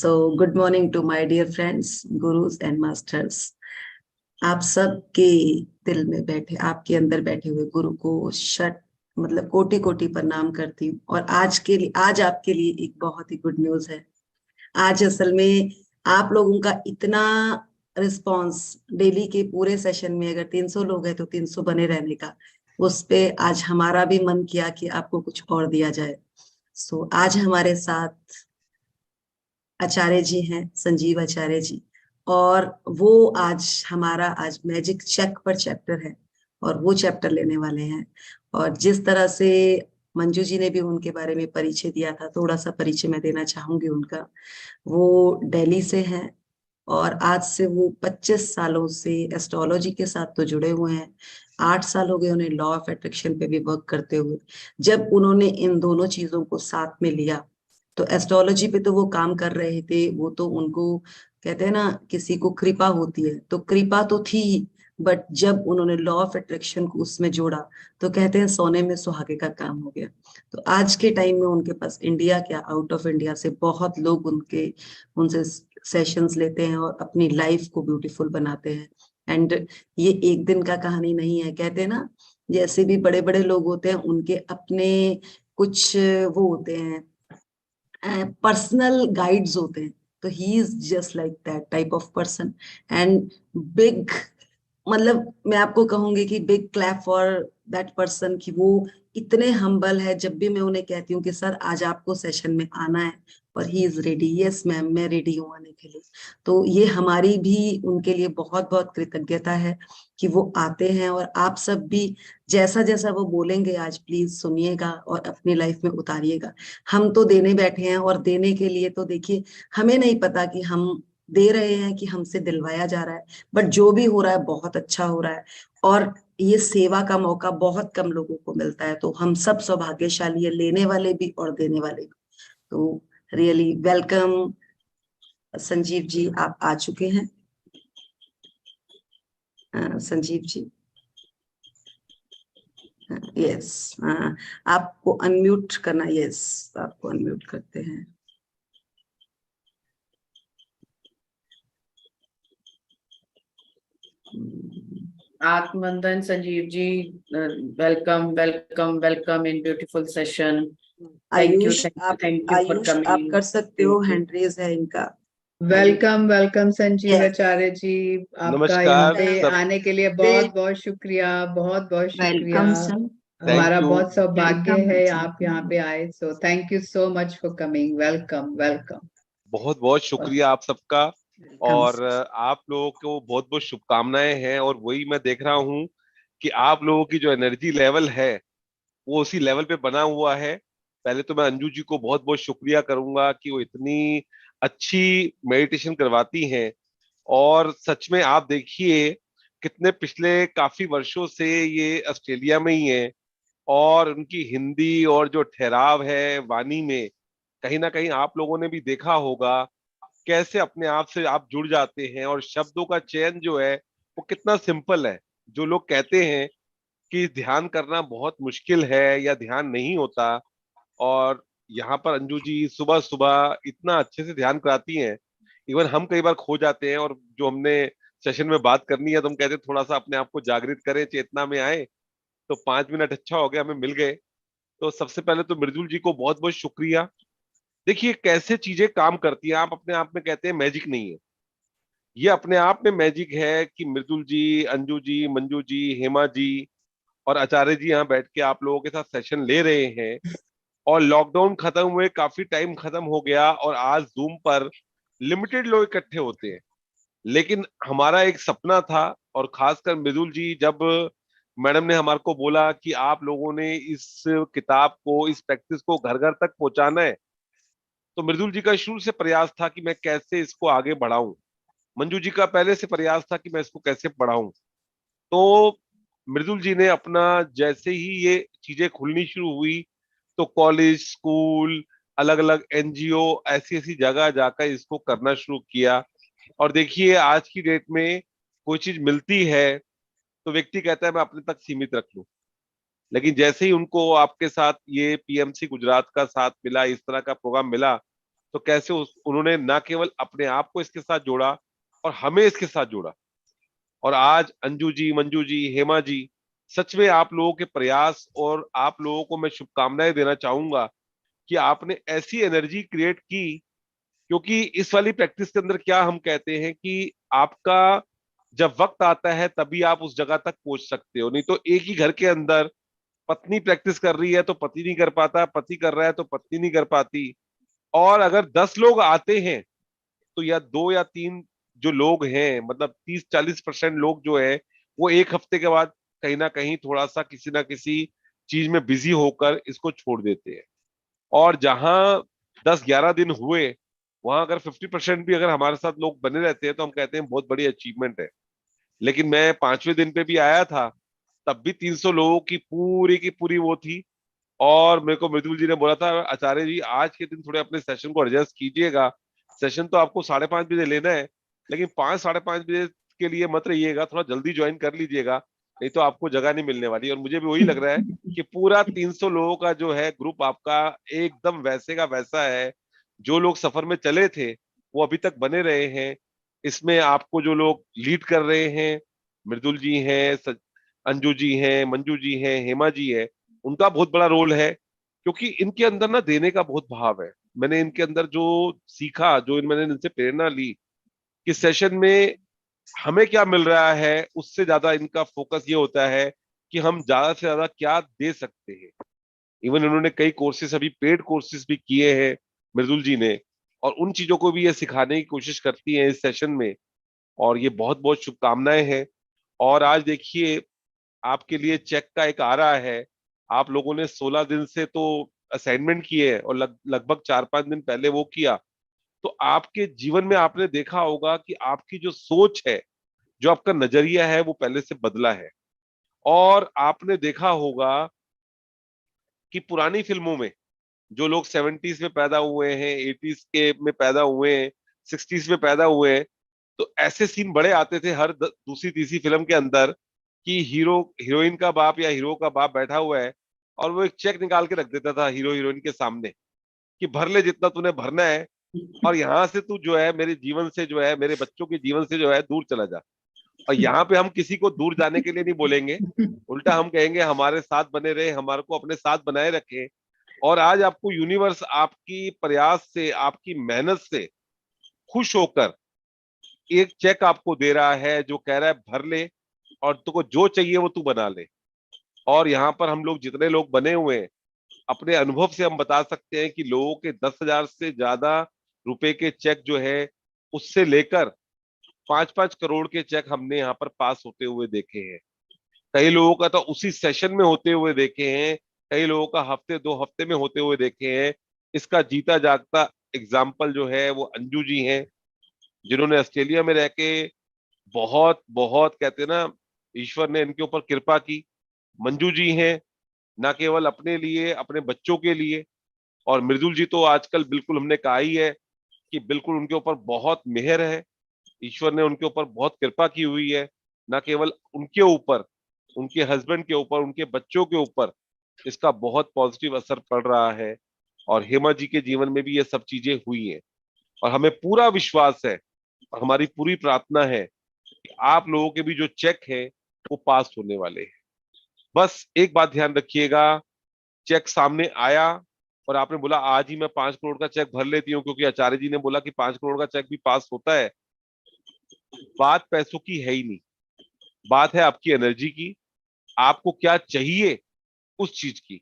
So, good morning to my dear friends, gurus and masters. आप सब के दिल में बैठे, आपके अंदर बैठे हुए गुरु को शत मतलब कोटि कोटि प्रणाम करती हूँ। और आज आपके लिए एक बहुत ही गुड न्यूज है। आज असल में आप लोगों का इतना रिस्पांस, डेली के पूरे सेशन में अगर 300 लोग हैं तो 300 बने रहने का, उस पे आज हमारा भी मन किया कि आपको कुछ और दिया जाए। सो आज हमारे साथ आचार्य जी हैं, संजीव आचार्य जी। और वो आज मैजिक चेक पर चैप्टर है और वो चैप्टर लेने वाले हैं। और जिस तरह से मंजू जी ने भी उनके बारे में परिचय दिया था, थोड़ा सा परिचय मैं देना चाहूंगी उनका। वो दिल्ली से हैं और आज से वो 25 सालों से एस्ट्रोलॉजी के साथ तो जुड़े हुए हैं। 8 साल हो गए उन्हें लॉ ऑफ अट्रैक्शन पे भी वर्क करते हुए। जब उन्होंने इन दोनों चीजों को साथ में लिया तो एस्ट्रोलॉजी पे तो वो काम कर रहे थे, वो तो उनको कहते हैं ना, किसी को कृपा होती है, तो कृपा तो थी ही। बट जब उन्होंने लॉ ऑफ अट्रैक्शन को उसमें जोड़ा तो कहते हैं सोने में सुहागे का काम हो गया। तो आज के टाइम में उनके पास इंडिया क्या, आउट ऑफ इंडिया से बहुत लोग उनसे सेशंस लेते हैं और अपनी लाइफ को ब्यूटीफुल बनाते हैं। एंड ये एक दिन का कहानी नहीं है। कहते हैं ना, जैसे भी बड़े बड़े लोग होते हैं उनके अपने कुछ वो होते हैं, पर्सनल गाइड्स होते हैं। तो he is just like that type of person. And big, मतलब मैं आपको कहूंगी कि big clap for that person कि वो इतने हम्बल है। जब भी मैं उन्हें कहती हूँ कि सर आज आपको सेशन में आना है, और he is ready, yes ma'am मैं रेडी हूँ आने के लिए। तो ये हमारी भी उनके लिए बहुत बहुत कृतज्ञता है कि वो आते हैं। और आप सब भी जैसा जैसा वो बोलेंगे आज प्लीज सुनिएगा और अपनी लाइफ में उतारिएगा। हम तो देने बैठे हैं, और देने के लिए तो देखिए, हमें नहीं पता कि हम दे रहे हैं कि हमसे दिलवाया जा रहा है, बट जो भी हो रहा है बहुत अच्छा हो रहा है। और ये सेवा का मौका बहुत कम लोगों को मिलता है, तो हम सब सौभाग्यशाली है, लेने वाले भी और देने वाले भी। तो रियली वेलकम। संजीव जी आप आ चुके हैं। संजीव जी, यस, आपको अनम्यूट करना, यस आपको अनम्यूट करते हैं। आत्मवंदन Sanjeev ji, welcome welcome welcome in beautiful session. Thank you Ayush, आप थैंक यू फॉर आयुष आप कमिंग। कर सकते हो, थैंक यू। हैंड रेज है इनका। Ayush, welcome welcome Sanjeev yes, Acharya ji, आपका यहाँ नमस्कार पे सब। आने के लिए बहुत बहुत शुक्रिया, बहुत बहुत शुक्रिया। Welcome sir. थैंक हमारा यू। बहुत सौभाग्य वेलकम है आप यहाँ पे आए। सो thank you so much for coming. Welcome welcome. बहुत बहुत शुक्रिया आप सबका। वेलकम। और आप लोगों को बहुत बहुत शुभकामनाएं हैं। और वही मैं देख रहा हूँ कि आप लोगों की जो एनर्जी लेवल है वो उसी लेवल पे बना हुआ है। पहले तो मैं अंजू जी को बहुत बहुत शुक्रिया करूंगा कि वो इतनी अच्छी मेडिटेशन करवाती हैं। और सच में आप देखिए कितने पिछले काफी वर्षों से ये ऑस्ट्रेलिया में ही है। और उनकी हिंदी और जो ठहराव है वाणी में, कहीं ना कहीं आप लोगों ने भी देखा होगा कैसे अपने आप से आप जुड़ जाते हैं। और शब्दों का चयन जो है वो कितना सिंपल है। जो लोग कहते हैं कि ध्यान करना बहुत मुश्किल है या ध्यान नहीं होता, और यहाँ पर अंजू जी सुबह सुबह इतना अच्छे से ध्यान कराती हैं। इवन हम कई बार खो जाते हैं, और जो हमने सेशन में बात करनी है तो हम कहते हैं थोड़ा सा अपने आप को जागृत करें, चेतना में आए। तो 5 मिनट अच्छा हो गया हमें मिल गए। तो सबसे पहले तो मृदुल जी को बहुत बहुत शुक्रिया। देखिए कैसे चीजें काम करती हैं। आप अपने आप में कहते हैं मैजिक नहीं है, ये अपने आप में मैजिक है कि मृदुल जी, अंजू जी, मंजू जी, हेमा जी और आचार्य जी यहाँ बैठ के आप लोगों के साथ सेशन ले रहे हैं। और लॉकडाउन खत्म हुए काफी टाइम खत्म हो गया, और आज जूम पर लिमिटेड लोग इकट्ठे होते हैं। लेकिन हमारा एक सपना था, और खासकर मृदुल जी, जब मैडम ने हमारे को बोला कि आप लोगों ने इस किताब को, इस प्रैक्टिस को घर घर तक पहुंचाना है, तो मृदुल जी का शुरू से प्रयास था कि मैं कैसे इसको आगे बढ़ाऊं। मंजू जी का पहले से प्रयास था कि मैं इसको कैसे बढ़ाऊं। तो मृदुल जी ने अपना, जैसे ही ये चीजें खुलनी शुरू हुई तो कॉलेज, स्कूल, अलग अलग एनजीओ, ऐसी ऐसी जगह जाकर इसको करना शुरू किया। और देखिए आज की डेट में कोई चीज मिलती है तो व्यक्ति कहता है मैं अपने तक सीमित रख लूं। लेकिन जैसे ही उनको आपके साथ ये पीएमसी गुजरात का साथ मिला, इस तरह का प्रोग्राम मिला, तो कैसे उन्होंने ना केवल अपने आप को इसके साथ जोड़ा और हमें इसके साथ जोड़ा। और आज अंजू जी, मंजू जी, हेमा जी, सच में आप लोगों के प्रयास और आप लोगों को मैं शुभकामनाएं देना चाहूंगा कि आपने ऐसी एनर्जी क्रिएट की। क्योंकि इस वाली प्रैक्टिस के अंदर क्या हम कहते हैं कि आपका जब वक्त आता है तभी आप उस जगह तक पहुंच सकते हो, नहीं तो एक ही घर के अंदर पत्नी प्रैक्टिस कर रही है तो पति नहीं कर पाता, पति कर रहा है तो पत्नी नहीं कर पाती। और अगर 10 लोग आते हैं तो या 2 या 3 जो लोग हैं, मतलब 30-40% लोग जो है वो एक हफ्ते के बाद कहीं ना कहीं थोड़ा सा किसी ना किसी चीज में बिजी होकर इसको छोड़ देते हैं। और जहां 10-11 दिन हुए वहां अगर 50% भी अगर हमारे साथ लोग बने रहते हैं तो हम कहते हैं बहुत बड़ी अचीवमेंट है। लेकिन मैं 5वें दिन पे भी आया था, तब भी 300 लोगों की पूरी वो थी। और मेरे को मृदुल जी ने बोला था, आचार्य जी आज के दिन थोड़े अपने सेशन को एडजस्ट कीजिएगा, सेशन तो आपको 5:30 बजे लेना है, लेकिन 5-5:30 बजे के लिए मत रहिएगा, थोड़ा जल्दी ज्वाइन कर लीजिएगा, नहीं तो आपको जगह नहीं मिलने वाली। और मुझे भी वही लग रहा है कि पूरा 300 लोगों का जो है ग्रुप आपका एकदम वैसे का वैसा है। जो लोग सफर में चले थे वो अभी तक बने रहे हैं। इसमें आपको जो लोग लीड कर रहे हैं, मृदुल जी हैं, अंजू जी हैं, मंजू जी हैं, हेमा जी है, उनका बहुत बड़ा रोल है। क्योंकि इनके अंदर ना देने का बहुत भाव है। मैंने इनके अंदर जो सीखा, मैंने इनसे प्रेरणा ली कि सेशन में हमें क्या मिल रहा है, उससे ज्यादा इनका फोकस ये होता है कि हम ज्यादा से ज्यादा क्या दे सकते हैं। इवन इन्होंने कई कोर्सेज, अभी पेड कोर्सेज भी किए हैं मृदुल जी ने, और उन चीजों को भी ये सिखाने की कोशिश करती है इस सेशन में। और ये बहुत बहुत शुभकामनाएं हैं। और आज देखिए आपके लिए चेक का एक आ रहा है। आप लोगों ने 16 दिन से तो असाइनमेंट किए हैं और लगभग 4-5 दिन पहले वो किया। तो आपके जीवन में आपने देखा होगा कि आपकी जो सोच है, जो आपका नजरिया है, वो पहले से बदला है। और आपने देखा होगा कि पुरानी फिल्मों में जो लोग 70s में पैदा हुए हैं, 80s के में पैदा हुए हैं, 60s में पैदा हुए हैं, तो ऐसे सीन बड़े आते थे हर दूसरी तीसरी फिल्म के अंदर कि हीरो हीरोइन का बाप या हीरो का बाप बैठा हुआ है और वो एक चेक निकाल के रख देता था हीरो हीरोइन के सामने कि भर ले जितना तूने भरना है, और यहाँ से तू जो है मेरे जीवन से जो है, मेरे बच्चों के जीवन से जो है दूर चला जा। और यहाँ पे हम किसी को दूर जाने के लिए नहीं बोलेंगे, उल्टा हम कहेंगे हमारे साथ बने रहे, हमारे को अपने साथ बनाए रखे। और आज आपको यूनिवर्स आपकी प्रयास से, आपकी मेहनत से खुश होकर एक चेक आपको दे रहा है जो कह रहा है भर ले और तुमको जो चाहिए वो तू बना ले। और यहाँ पर हम लोग जितने लोग बने हुए हैं, अपने अनुभव से हम बता सकते हैं कि लोगों के 10,000 से ज्यादा रुपए के चेक जो है, उससे लेकर 5-5 करोड़ के चेक हमने यहाँ पर पास होते हुए देखे हैं। कई लोगों का तो उसी सेशन में होते हुए देखे हैं, कई लोगों का हफ्ते 2 हफ्ते में होते हुए देखे हैं। इसका जीता जागता एग्जाम्पल जो है वो अंजू जी हैं, जिन्होंने ऑस्ट्रेलिया में रह के बहुत बहुत कहते हैं ना, ईश्वर ने इनके ऊपर कृपा की। मंजू जी हैं, ना केवल अपने लिए, अपने बच्चों के लिए। और मृदुल जी तो आजकल बिल्कुल हमने कहा ही है कि बिल्कुल उनके ऊपर बहुत मेहर है, ईश्वर ने उनके ऊपर बहुत कृपा की हुई है। ना केवल उनके ऊपर, उनके हस्बैंड के ऊपर, उनके बच्चों के ऊपर इसका बहुत पॉजिटिव असर पड़ रहा है। और हेमा जी के जीवन में भी ये सब चीजें हुई हैं। और हमें पूरा विश्वास है और हमारी पूरी प्रार्थना है कि आप लोगों के भी जो चेक है वो पास होने वाले हैं। बस एक बात ध्यान रखिएगा, चेक सामने आया और आपने बोला आज ही मैं 5 करोड़ का चेक भर लेती हूँ क्योंकि आचार्य जी ने बोला कि 5 करोड़ का चेक भी पास होता है, बात पैसों की है ही नहीं। बात है आपकी एनर्जी की, आपको क्या चाहिए उस चीज की।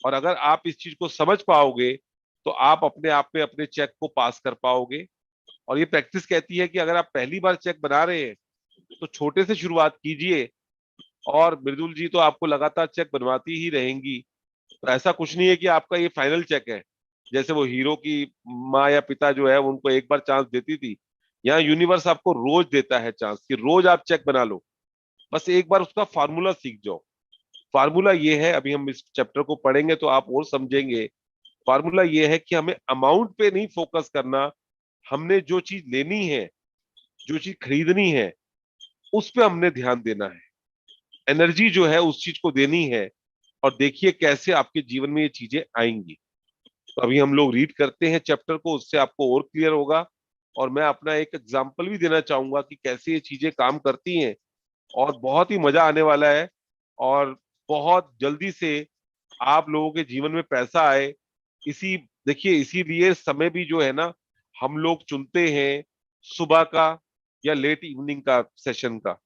और अगर आप इस चीज को समझ पाओगे तो आप अपने आप में अपने चेक को पास कर पाओगे। और ये प्रैक्टिस कहती है कि अगर आप पहली बार चेक बना रहे हैं तो छोटे से शुरुआत कीजिए। और मृदुल जी तो आपको लगातार चेक बनवाती ही रहेंगी। तो ऐसा कुछ नहीं है कि आपका ये फाइनल चेक है, जैसे वो हीरो की माँ या पिता जो है उनको एक बार चांस देती थी। यहाँ यूनिवर्स आपको रोज देता है चांस कि रोज आप चेक बना लो। बस एक बार उसका फार्मूला सीख जाओ। फार्मूला ये है, अभी हम इस चैप्टर को पढ़ेंगे तो आप और समझेंगे। फार्मूला ये है कि हमें अमाउंट पे नहीं फोकस करना, हमने जो चीज लेनी है, जो चीज खरीदनी है, उस पे हमने ध्यान देना है। एनर्जी जो है उस चीज को देनी है। और देखिए कैसे आपके जीवन में ये चीजें आएंगी। तो अभी हम लोग रीड करते हैं चैप्टर को, उससे आपको और क्लियर होगा। और मैं अपना एक एग्जांपल भी देना चाहूंगा कि कैसे ये चीजें काम करती हैं, और बहुत ही मजा आने वाला है। और बहुत जल्दी से आप लोगों के जीवन में पैसा आए, इसी देखिए इसीलिए समय भी जो है ना, हम लोग चुनते हैं सुबह का या लेट इवनिंग का सेशन का।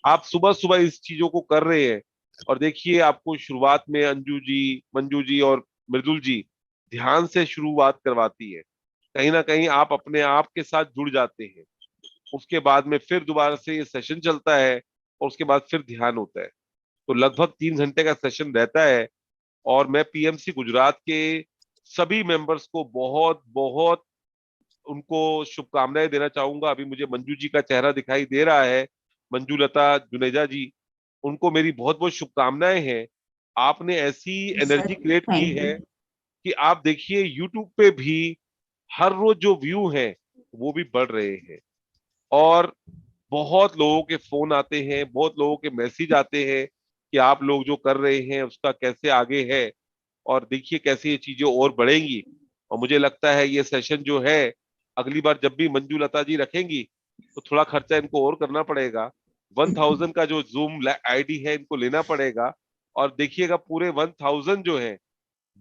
आप सुबह सुबह इस चीजों को कर रहे हैं, और देखिए आपको शुरुआत में अंजू जी, मंजू जी और मृदुल जी ध्यान से शुरुआत करवाती है। कहीं ना कहीं आप अपने आप के साथ जुड़ जाते हैं। उसके बाद में फिर दोबारा से ये सेशन चलता है, और उसके बाद फिर ध्यान होता है। तो लगभग 3 घंटे का सेशन रहता है। और मैं पीएमसी गुजरात के सभी मेंबर्स को बहुत बहुत उनको शुभकामनाएं देना चाहूंगा। अभी मुझे मंजू जी का चेहरा दिखाई दे रहा है, मंजू लता जुनेजा जी, उनको मेरी बहुत बहुत शुभकामनाएं हैं। आपने ऐसी सर, एनर्जी क्रिएट की थैंक है यू। कि आप देखिए यूट्यूब पे भी हर रोज जो व्यू हैं वो भी बढ़ रहे हैं। और बहुत लोगों के फोन आते हैं, बहुत लोगों के मैसेज आते हैं कि आप लोग जो कर रहे हैं उसका कैसे आगे है, और देखिए कैसे ये चीजें और बढ़ेंगी। और मुझे लगता है ये सेशन जो है, अगली बार जब भी मंजू लता जी रखेंगी तो थोड़ा खर्चा इनको और करना पड़ेगा। 1000 का जो जूम आईडी है इनको लेना पड़ेगा। और देखिएगा पूरे 1000 जो है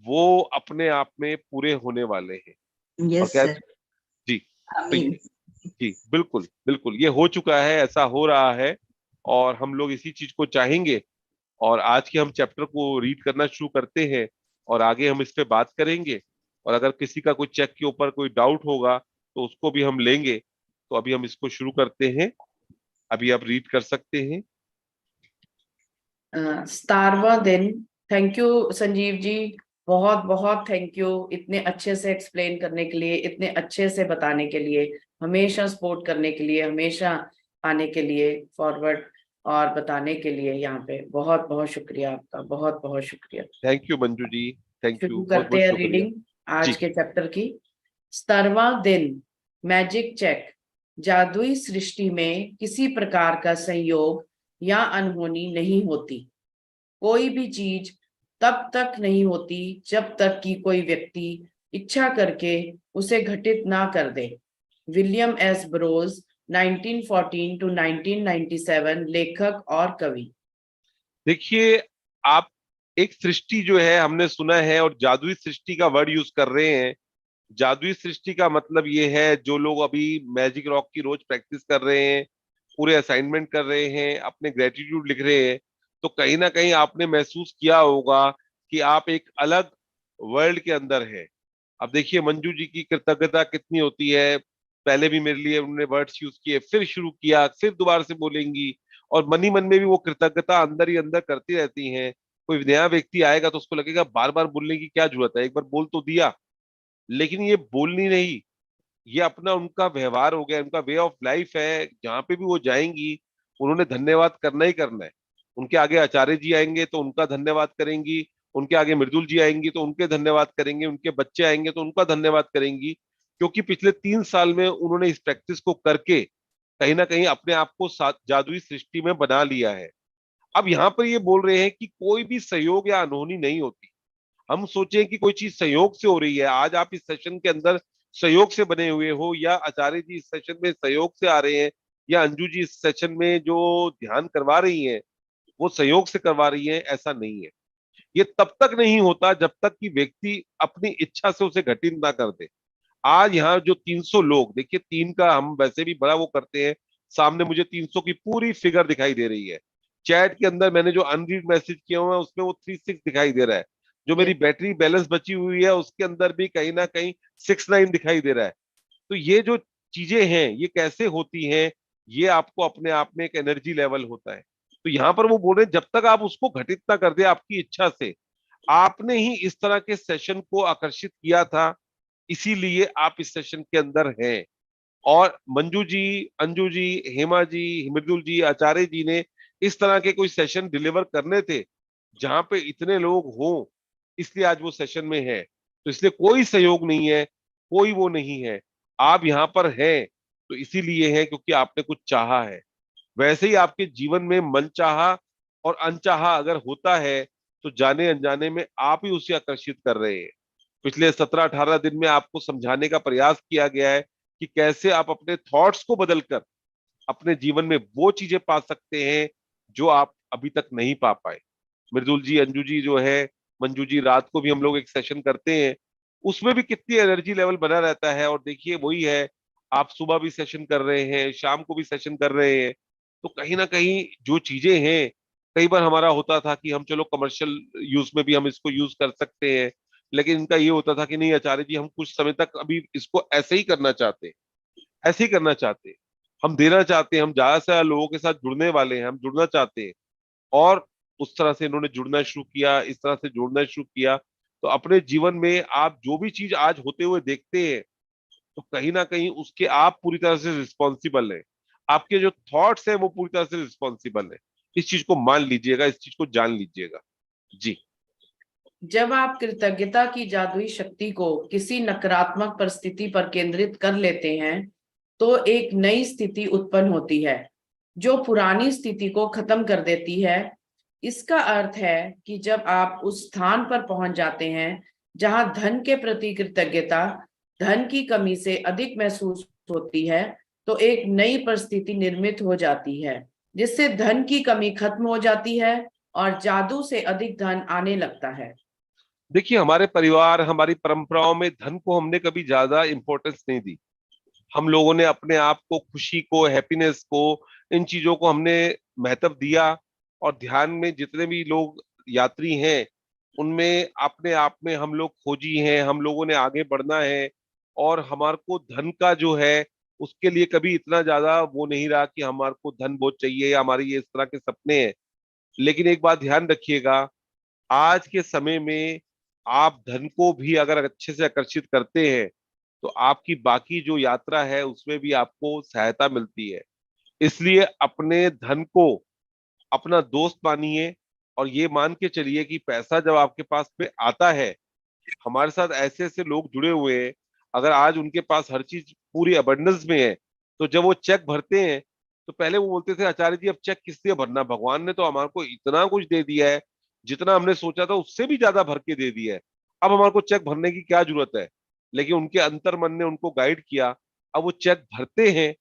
वो अपने आप में पूरे होने वाले हैं। और यस क्या सर। जी, तो आमीन। जी बिल्कुल बिल्कुल ये हो चुका है, ऐसा हो रहा है। और हम लोग इसी चीज को चाहेंगे। और आज के हम चैप्टर को रीड करना शुरू करते हैं, और आगे हम इस पे बात करेंगे। और अगर किसी का कोई चेक के ऊपर कोई डाउट होगा तो उसको भी हम लेंगे। तो अभी हम इसको शुरू करते हैं। अभी आप रीड कर सकते हैं। 17वां दिन। थैंक यू संजीव जी, बहुत बहुत थैंक यू इतने अच्छे से एक्सप्लेन करने के लिए, इतने अच्छे से बताने के लिए, हमेशा सपोर्ट करने के लिए, हमेशा आने के लिए फॉरवर्ड और बताने के लिए। यहाँ पे बहुत बहुत शुक्रिया आपका, बहुत बहुत शुक्रिया। Thank you Manju ji, thank you, शुरू बहुत करते बहुत हैं शुक्रिया। रीडिंग आज जी, के चैप्टर की। 17वां दिन, मैजिक चेक। जादुई सृष्टि में किसी प्रकार का संयोग या अनहोनी नहीं होती। कोई भी चीज तब तक नहीं होती जब तक कि कोई व्यक्ति इच्छा करके उसे घटित ना कर दे। विलियम एस ब्रोज, 1914 टू 1997, लेखक और कवि। देखिए आप, एक सृष्टि जो है हमने सुना है, और जादुई सृष्टि का वर्ड यूज कर रहे हैं। जादुई सृष्टि का मतलब ये है, जो लोग अभी मैजिक रॉक की रोज प्रैक्टिस कर रहे हैं, पूरे असाइनमेंट कर रहे हैं, अपने ग्रेटिट्यूड लिख रहे हैं, तो कहीं ना कहीं आपने महसूस किया होगा कि आप एक अलग वर्ल्ड के अंदर है। अब देखिए मंजू जी की कृतज्ञता कितनी होती है। पहले भी मेरे लिए उन्होंने वर्ड्स यूज किए, फिर शुरू किया, फिर दोबारा से बोलेंगी। और मन ही मन में भी वो कृतज्ञता अंदर ही अंदर करती रहती हैं। कोई नया व्यक्ति आएगा तो उसको लगेगा बार बार बोलने की क्या जरूरत है, एक बार बोल तो दिया। लेकिन ये बोलनी नहीं, ये अपना उनका व्यवहार हो गया, उनका वे ऑफ लाइफ है। जहां पे भी वो जाएंगी उन्होंने धन्यवाद करना ही करना है। उनके आगे आचार्य जी आएंगे तो उनका धन्यवाद करेंगी, उनके आगे मृदुल जी आएंगी तो उनके धन्यवाद करेंगे, उनके बच्चे आएंगे तो उनका धन्यवाद करेंगी। क्योंकि पिछले 3 साल में उन्होंने इस प्रैक्टिस को करके कहीं ना कहीं अपने आप को जादुई सृष्टि में बना लिया है। अब यहाँ पर ये बोल रहे हैं कि कोई भी सहयोग या अनहोनी नहीं होती। हम सोचें कि कोई चीज सहयोग से हो रही है, आज आप इस सेशन के अंदर सहयोग से बने हुए हो, या आचार्य जी इस सेशन में सहयोग से आ रहे हैं, या अंजू जी इस सेशन में जो ध्यान करवा रही हैं वो सहयोग से करवा रही हैं, ऐसा नहीं है। ये तब तक नहीं होता जब तक कि व्यक्ति अपनी इच्छा से उसे घटित ना कर दे। आज यहाँ जो 300 लोग, देखिए 3 का हम वैसे भी बड़ा वो करते हैं, सामने मुझे 300 की पूरी फिगर दिखाई दे रही है। चैट के अंदर मैंने जो अनरीड मैसेज किए हुए हैं उसमें वो 36 दिखाई दे रहा है। जो मेरी बैटरी बैलेंस बची हुई है उसके अंदर भी कहीं ना कहीं 69 दिखाई दे रहा है। तो ये जो चीजें हैं ये कैसे होती हैं, ये आपको अपने आप में एक एनर्जी लेवल होता है। तो यहाँ पर वो बोल रहे हैं जब तक आप उसको घटित ना कर दे आपकी इच्छा से। आपने ही इस तरह के सेशन को आकर्षित किया था, इसीलिए आप इस सेशन के अंदर हैं। और मंजू जी, अंजू जी, हेमा जी, मृदुल जी, आचार्य जी ने इस तरह के कोई सेशन डिलीवर करने थे जहां पे इतने लोग हों, इसलिए आज वो सेशन में है। तो इसलिए कोई सहयोग नहीं है, कोई वो नहीं है। आप यहाँ पर हैं तो इसीलिए है क्योंकि आपने कुछ चाहा है। वैसे ही आपके जीवन में मन चाहा और अनचाहा अगर होता है तो जाने अनजाने में आप ही उसे आकर्षित कर रहे हैं। पिछले 17-18 दिन में आपको समझाने का प्रयास किया गया है कि कैसे आप अपने थॉट्स को बदलकर अपने जीवन में वो चीजें पा सकते हैं जो आप अभी तक नहीं पा पाए। मृदुल जी, अंजू जी जो है, मंजू जी, रात को भी हम लोग एक सेशन करते हैं, उसमें भी कितनी एनर्जी लेवल बना रहता है। और देखिए वही है, आप सुबह भी सेशन कर रहे हैं, शाम को भी सेशन कर रहे हैं। तो कहीं ना कहीं जो चीजें हैं, कई बार हमारा होता था कि हम चलो कमर्शियल यूज में भी हम इसको यूज कर सकते हैं, लेकिन इनका ये होता था कि नहीं आचार्य जी, हम कुछ समय तक अभी इसको ऐसे ही करना चाहते हैं, ऐसे ही करना चाहते हैं, हम देना चाहते हैं, हम ज्यादा से ज्यादा लोगों के साथ जुड़ने वाले हैं, हम जुड़ना चाहते हैं। और उस तरह से इन्होंने जुड़ना शुरू किया, इस तरह से जुड़ना शुरू किया। तो अपने जीवन में आप जो भी चीज आज होते हुए देखते हैं, तो कहीं ना कहीं उसके आप पूरी तरह से रिस्पॉन्सिबल हैं। आपके जो थॉट्स हैं वो पूरी तरह से रिस्पॉन्सिबल है। इस चीज को मान लीजिएगा, इस चीज को जान लीजिएगा। जी। जब आप कृतज्ञता की जादुई शक्ति को किसी नकारात्मक परिस्थिति पर केंद्रित कर लेते हैं तो एक नई स्थिति उत्पन्न होती है जो पुरानी स्थिति को खत्म कर देती है। इसका अर्थ है कि जब आप उस स्थान पर पहुंच जाते हैं जहां धन के प्रति कृतज्ञता धन की कमी से अधिक महसूस होती है, तो एक नई परिस्थिति निर्मित हो जाती है जिससे धन की कमी खत्म हो जाती है और जादू से अधिक धन आने लगता है। देखिए, हमारे परिवार, हमारी परंपराओं में धन को हमने कभी ज्यादा इंपॉर्टेंस नहीं दी। हम लोगों ने अपने आप को, खुशी को, हैप्पीनेस को, इन चीजों को हमने महत्व दिया। और ध्यान में जितने भी लोग यात्री हैं, उनमें अपने आप में हम लोग खोजी हैं, हम लोगों ने आगे बढ़ना है। और हमारे को धन का जो है, उसके लिए कभी इतना ज्यादा वो नहीं रहा कि हमारे को धन बहुत चाहिए या हमारे ये इस तरह के सपने हैं। लेकिन एक बात ध्यान रखिएगा, आज के समय में आप धन को भी अगर अच्छे से आकर्षित करते हैं, तो आपकी बाकी जो यात्रा है उसमें भी आपको सहायता मिलती है। इसलिए अपने धन को अपना दोस्त मानिए, और ये मान के चलिए कि पैसा जब आपके पास में आता है, हमारे साथ ऐसे ऐसे लोग जुड़े हुए हैं, अगर आज उनके पास हर चीज पूरी अबंडेंस में है, तो जब वो चेक भरते हैं, तो पहले वो बोलते थे आचार्य जी अब चेक किस लिए भरना, भगवान ने तो हमारे को इतना कुछ दे दिया है, जितना हमने सोचा था उससे भी ज्यादा भर के दे दिया है, अब हमारे को चेक भरने की क्या जरूरत है। लेकिन उनके अंतर मन ने उनको गाइड किया, अब वो चेक भरते हैं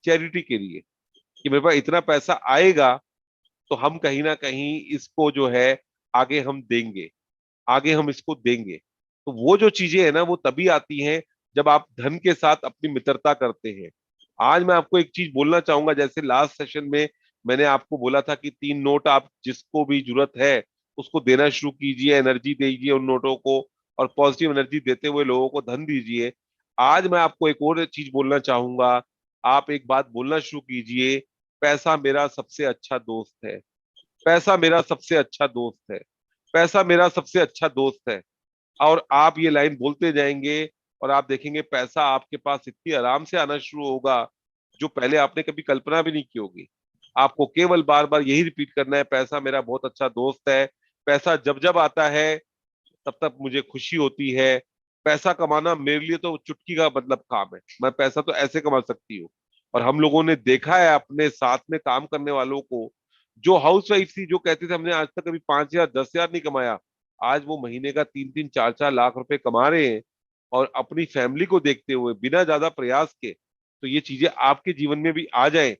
चैरिटी के लिए, कि मेरे पास इतना पैसा आएगा तो हम कहीं ना कहीं इसको जो है आगे हम देंगे, आगे हम इसको देंगे। तो वो जो चीजें है ना, वो तभी आती हैं जब आप धन के साथ अपनी मित्रता करते हैं। आज मैं आपको एक चीज बोलना चाहूंगा, जैसे लास्ट सेशन में मैंने आपको बोला था कि 3 नोट आप जिसको भी जरूरत है उसको देना शुरू कीजिए, एनर्जी दीजिए उन नोटों को, और पॉजिटिव एनर्जी देते हुए लोगों को धन दीजिए। आज मैं आपको एक और चीज बोलना चाहूंगा, आप एक बात बोलना शुरू कीजिए, पैसा मेरा सबसे अच्छा दोस्त है, पैसा मेरा सबसे अच्छा दोस्त है, पैसा मेरा सबसे अच्छा दोस्त है। और आप ये लाइन बोलते जाएंगे, और आप देखेंगे पैसा आपके पास इतनी आराम से आना शुरू होगा जो पहले आपने कभी कल्पना भी नहीं की होगी। आपको केवल बार बार यही रिपीट करना है, पैसा मेरा बहुत अच्छा दोस्त है, पैसा जब जब आता है तब तक मुझे खुशी होती है, पैसा कमाना मेरे लिए तो चुटकी का मतलब काम है, मैं पैसा तो ऐसे कमा सकती हूँ। और हम लोगों ने देखा है अपने साथ में काम करने वालों को, जो हाउस वाइफ थी, जो कहते थे हमने आज तक कभी 5,000 10,000 नहीं कमाया, आज वो महीने का 3-3 4-4 लाख रुपए कमा रहे हैं। और अपनी फैमिली को देखते हुए बिना ज्यादा प्रयास के, तो ये चीजें आपके जीवन में भी आ जाए,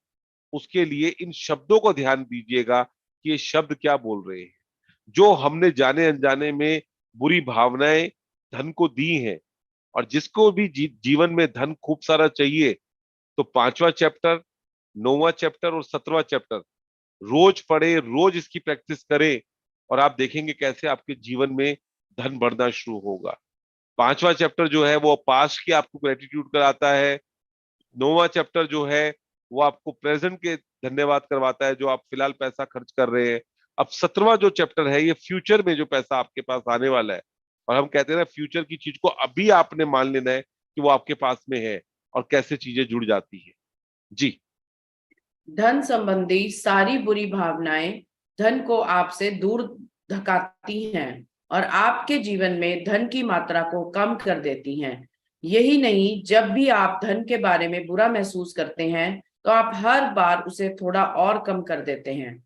उसके लिए इन शब्दों को ध्यान दीजिएगा कि ये शब्द क्या बोल रहे हैं। जो हमने जाने अनजाने में बुरी भावनाएं धन को दी हैं, और जिसको भी जीवन में धन खूब सारा चाहिए, तो 5वां चैप्टर, 9वां चैप्टर और 17वां चैप्टर रोज पढ़े, रोज इसकी प्रैक्टिस करें, और आप देखेंगे कैसे आपके जीवन में धन बढ़ना शुरू होगा। 5वां चैप्टर जो है वो पास्ट की आपको ग्रेटिट्यूड कराता है, 9वां चैप्टर जो है वो आपको प्रेजेंट के धन्यवाद करवाता है जो आप फिलहाल पैसा खर्च कर रहे हैं। अब 17वां जो चैप्टर है, ये फ्यूचर में जो पैसा आपके पास आने वाला है, और हम कहते हैं ना, फ्यूचर की चीज को अभी आपने मान लेना है कि वो आपके पास में है और कैसे चीजें जुड़ जाती है। जी। धन संबंधी सारी बुरी भावनाएं धन को आपसे दूर धकाती हैं और आपके जीवन में धन की मात्रा को कम कर देती हैं। यही नहीं, जब भी आप धन के बारे में बुरा महसूस करते हैं तो आप हर बार उसे थोड़ा और कम कर देते हैं।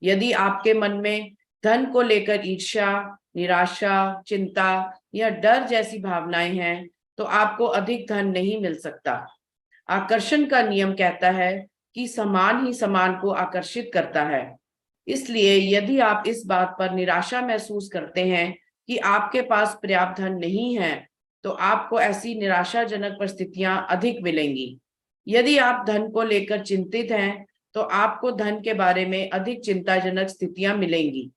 यदि आपके मन में धन को लेकर ईर्ष्या, निराशा, चिंता या डर जैसी भावनाएं हैं तो आपको अधिक धन नहीं मिल सकता। आकर्षण का नियम कहता है कि समान ही समान को आकर्षित करता है। इसलिए यदि आप इस बात पर निराशा महसूस करते हैं कि आपके पास पर्याप्त धन नहीं है, तो आपको ऐसी निराशाजनक परिस्थितियां अधिक मिलेंगी। यदि आप धन को लेकर चिंतित हैं, तो आपको धन के बारे में अधिक चिंताजनक स्थितियां मिलेंगी।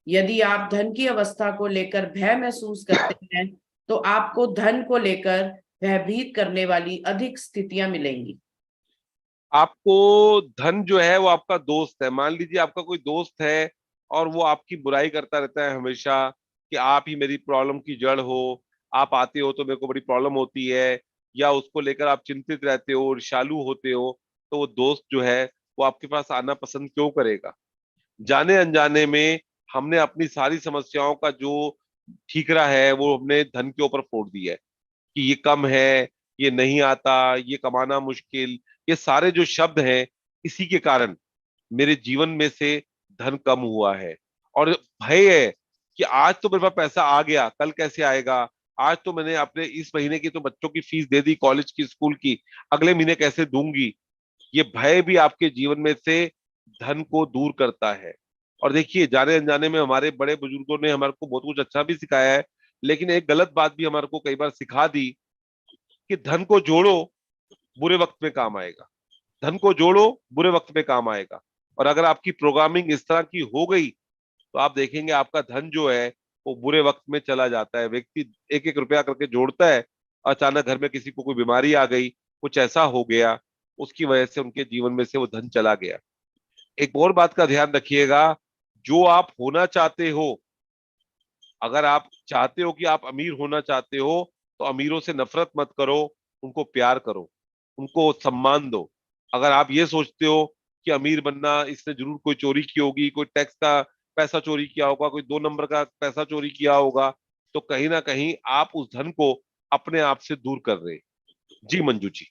यदि आप धन की अवस्था को लेकर भय महसूस करते हैं, तो आपको धन को लेकर भयभीत करने वाली अधिक स्थितियां मिलेंगी। आपको धन जो है वो आपका दोस्त है। मान लीजिए आपका कोई दोस्त है और वो आपकी बुराई करता रहता है हमेशा कि आप ही मेरी प्रॉब्लम की जड़ हो, आप आते हो तो मेरे को बड़ी प्रॉब्लम होती है, या उसको लेकर आप चिंतित रहते हो, ईर्ष्यालु होते हो, तो वो दोस्त जो है वो आपके पास आना पसंद क्यों करेगा? जाने अनजाने में हमने अपनी सारी समस्याओं का जो ठीकरा है वो हमने धन के ऊपर फोड़ दिया है कि ये कम है, ये नहीं आता, ये कमाना मुश्किल। ये सारे जो शब्द हैं, इसी के कारण मेरे जीवन में से धन कम हुआ है। और भय है कि आज तो मेरे पास पैसा आ गया, कल कैसे आएगा? आज तो मैंने अपने इस महीने की तो बच्चों की फीस दे दी, कॉलेज की, स्कूल की, अगले महीने कैसे दूंगी? ये भय भी आपके जीवन में से धन को दूर करता है। और देखिए, जाने अनजाने में हमारे बड़े बुजुर्गों ने हमारे को बहुत कुछ अच्छा भी सिखाया है, लेकिन एक गलत बात भी हमारे को कई बार सिखा दी कि धन को जोड़ो, बुरे वक्त में काम आएगा। धन को जोड़ो, बुरे वक्त में काम आएगा। और अगर आपकी प्रोग्रामिंग इस तरह की हो गई तो आप देखेंगे आपका धन जो है वो बुरे वक्त में चला जाता है। व्यक्ति एक एक रुपया करके जोड़ता है, अचानक घर में किसी को कोई बीमारी आ गई, कुछ ऐसा हो गया, उसकी वजह से उनके जीवन में से वो धन चला गया। एक और बात का ध्यान रखिएगा, जो आप होना चाहते हो, अगर आप चाहते हो कि आप अमीर होना चाहते हो, तो अमीरों से नफरत मत करो, उनको प्यार करो, उनको सम्मान दो। अगर आप ये सोचते हो कि अमीर बनना, इसने जरूर कोई चोरी की होगी, कोई टैक्स का पैसा चोरी किया होगा, कोई 2 नंबर का पैसा चोरी किया होगा, तो कहीं ना कहीं आप उस धन को अपने आप से दूर कर रहे हैं। जी मंजू जी।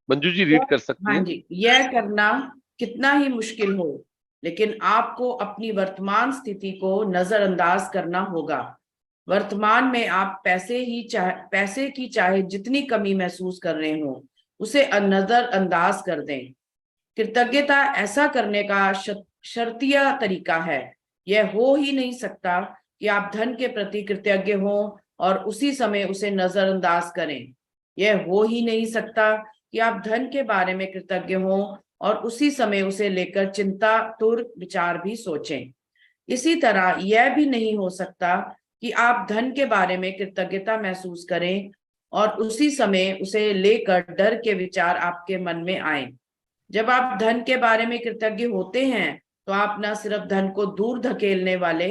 मंजू जी रीड कर सकती हाँ हैं। जी, यह करना कितना ही मुश्किल हो, लेकिन आपको अपनी वर्तमान स्थिति को नजरअंदाज करना होगा। वर्तमान में आप पैसे की चाहे जितनी कमी महसूस कर रहे हो, उसे नजरअंदाज कर दें। कृतज्ञता ऐसा करने का शर्तिया तरीका है। यह हो ही नहीं सकता कि आप धन के प्रति कृतज्ञ हो और उसी समय उसे नजरअंदाज करें। यह हो ही नहीं सकता कि आप धन के बारे में कृतज्ञ हो और उसी समय उसे लेकर चिंतातुर विचार भी सोचें। इसी तरह यह भी नहीं हो सकता कि आप धन के बारे में कृतज्ञता महसूस करें और उसी समय उसे लेकर डर के विचार आपके मन में आए। जब आप धन के बारे में कृतज्ञ होते हैं, तो आप न सिर्फ धन को दूर धकेलने वाले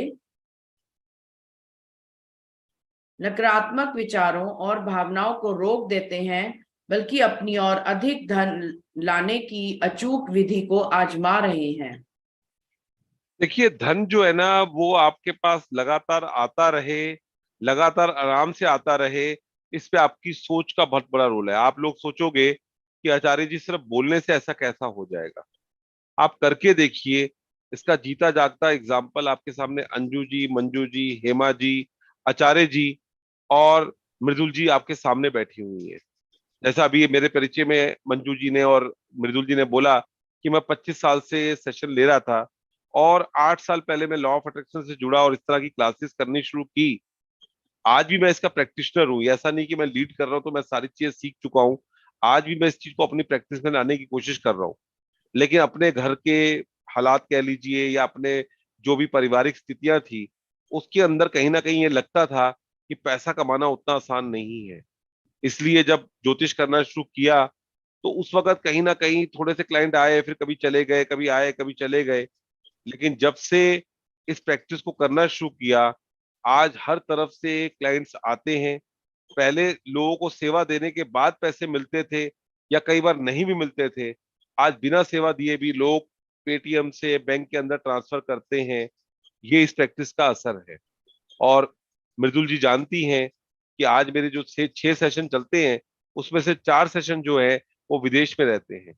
नकारात्मक विचारों और भावनाओं को रोक देते हैं, बल्कि अपनी और अधिक धन लाने की अचूक विधि को आजमा रहे हैं। देखिए, धन जो है ना वो आपके पास लगातार आता रहे, लगातार आराम से आता रहे, इस पे आपकी सोच का बहुत बड़ा रोल है। आप लोग सोचोगे कि आचार्य जी सिर्फ बोलने से ऐसा कैसा हो जाएगा, आप करके देखिए। इसका जीता जागता एग्जाम्पल आपके सामने अंजू जी, मंजू जी, हेमा जी, आचार्य जी और मृदुल जी आपके सामने बैठी हुई है। जैसा अभी मेरे परिचय में मंजू जी ने और मृदुल जी ने बोला कि मैं 25 साल से सेशन ले रहा था और 8 साल पहले मैं लॉ ऑफ अट्रैक्शन से जुड़ा और इस तरह की क्लासेस करनी शुरू की। आज भी मैं इसका प्रैक्टिशनर हूँ। ऐसा नहीं कि मैं लीड कर रहा हूँ तो मैं सारी चीजें सीख चुका हूँ। आज भी मैं इस चीज को अपनी प्रैक्टिस में लाने की कोशिश कर रहा हूँ। लेकिन अपने घर के हालात कह लीजिए या अपने जो भी पारिवारिक स्थितियां थी, उसके अंदर कहीं ना कहीं ये लगता था कि पैसा कमाना उतना आसान नहीं है। इसलिए जब ज्योतिष करना शुरू किया तो उस वक्त कहीं ना कहीं थोड़े से क्लाइंट आए, फिर कभी चले गए, कभी आए कभी चले गए। लेकिन जब से इस प्रैक्टिस को करना शुरू किया, आज हर तरफ से क्लाइंट्स आते हैं। पहले लोगों को सेवा देने के बाद पैसे मिलते थे या कई बार नहीं भी मिलते थे, आज बिना सेवा दिए भी लोग पेटीएम से बैंक के अंदर ट्रांसफर करते हैं। ये इस प्रैक्टिस का असर है। और मृदुल जी जानती हैं कि आज मेरे जो 6 सेशन चलते हैं, उसमें से 4 सेशन जो है वो विदेश में रहते हैं।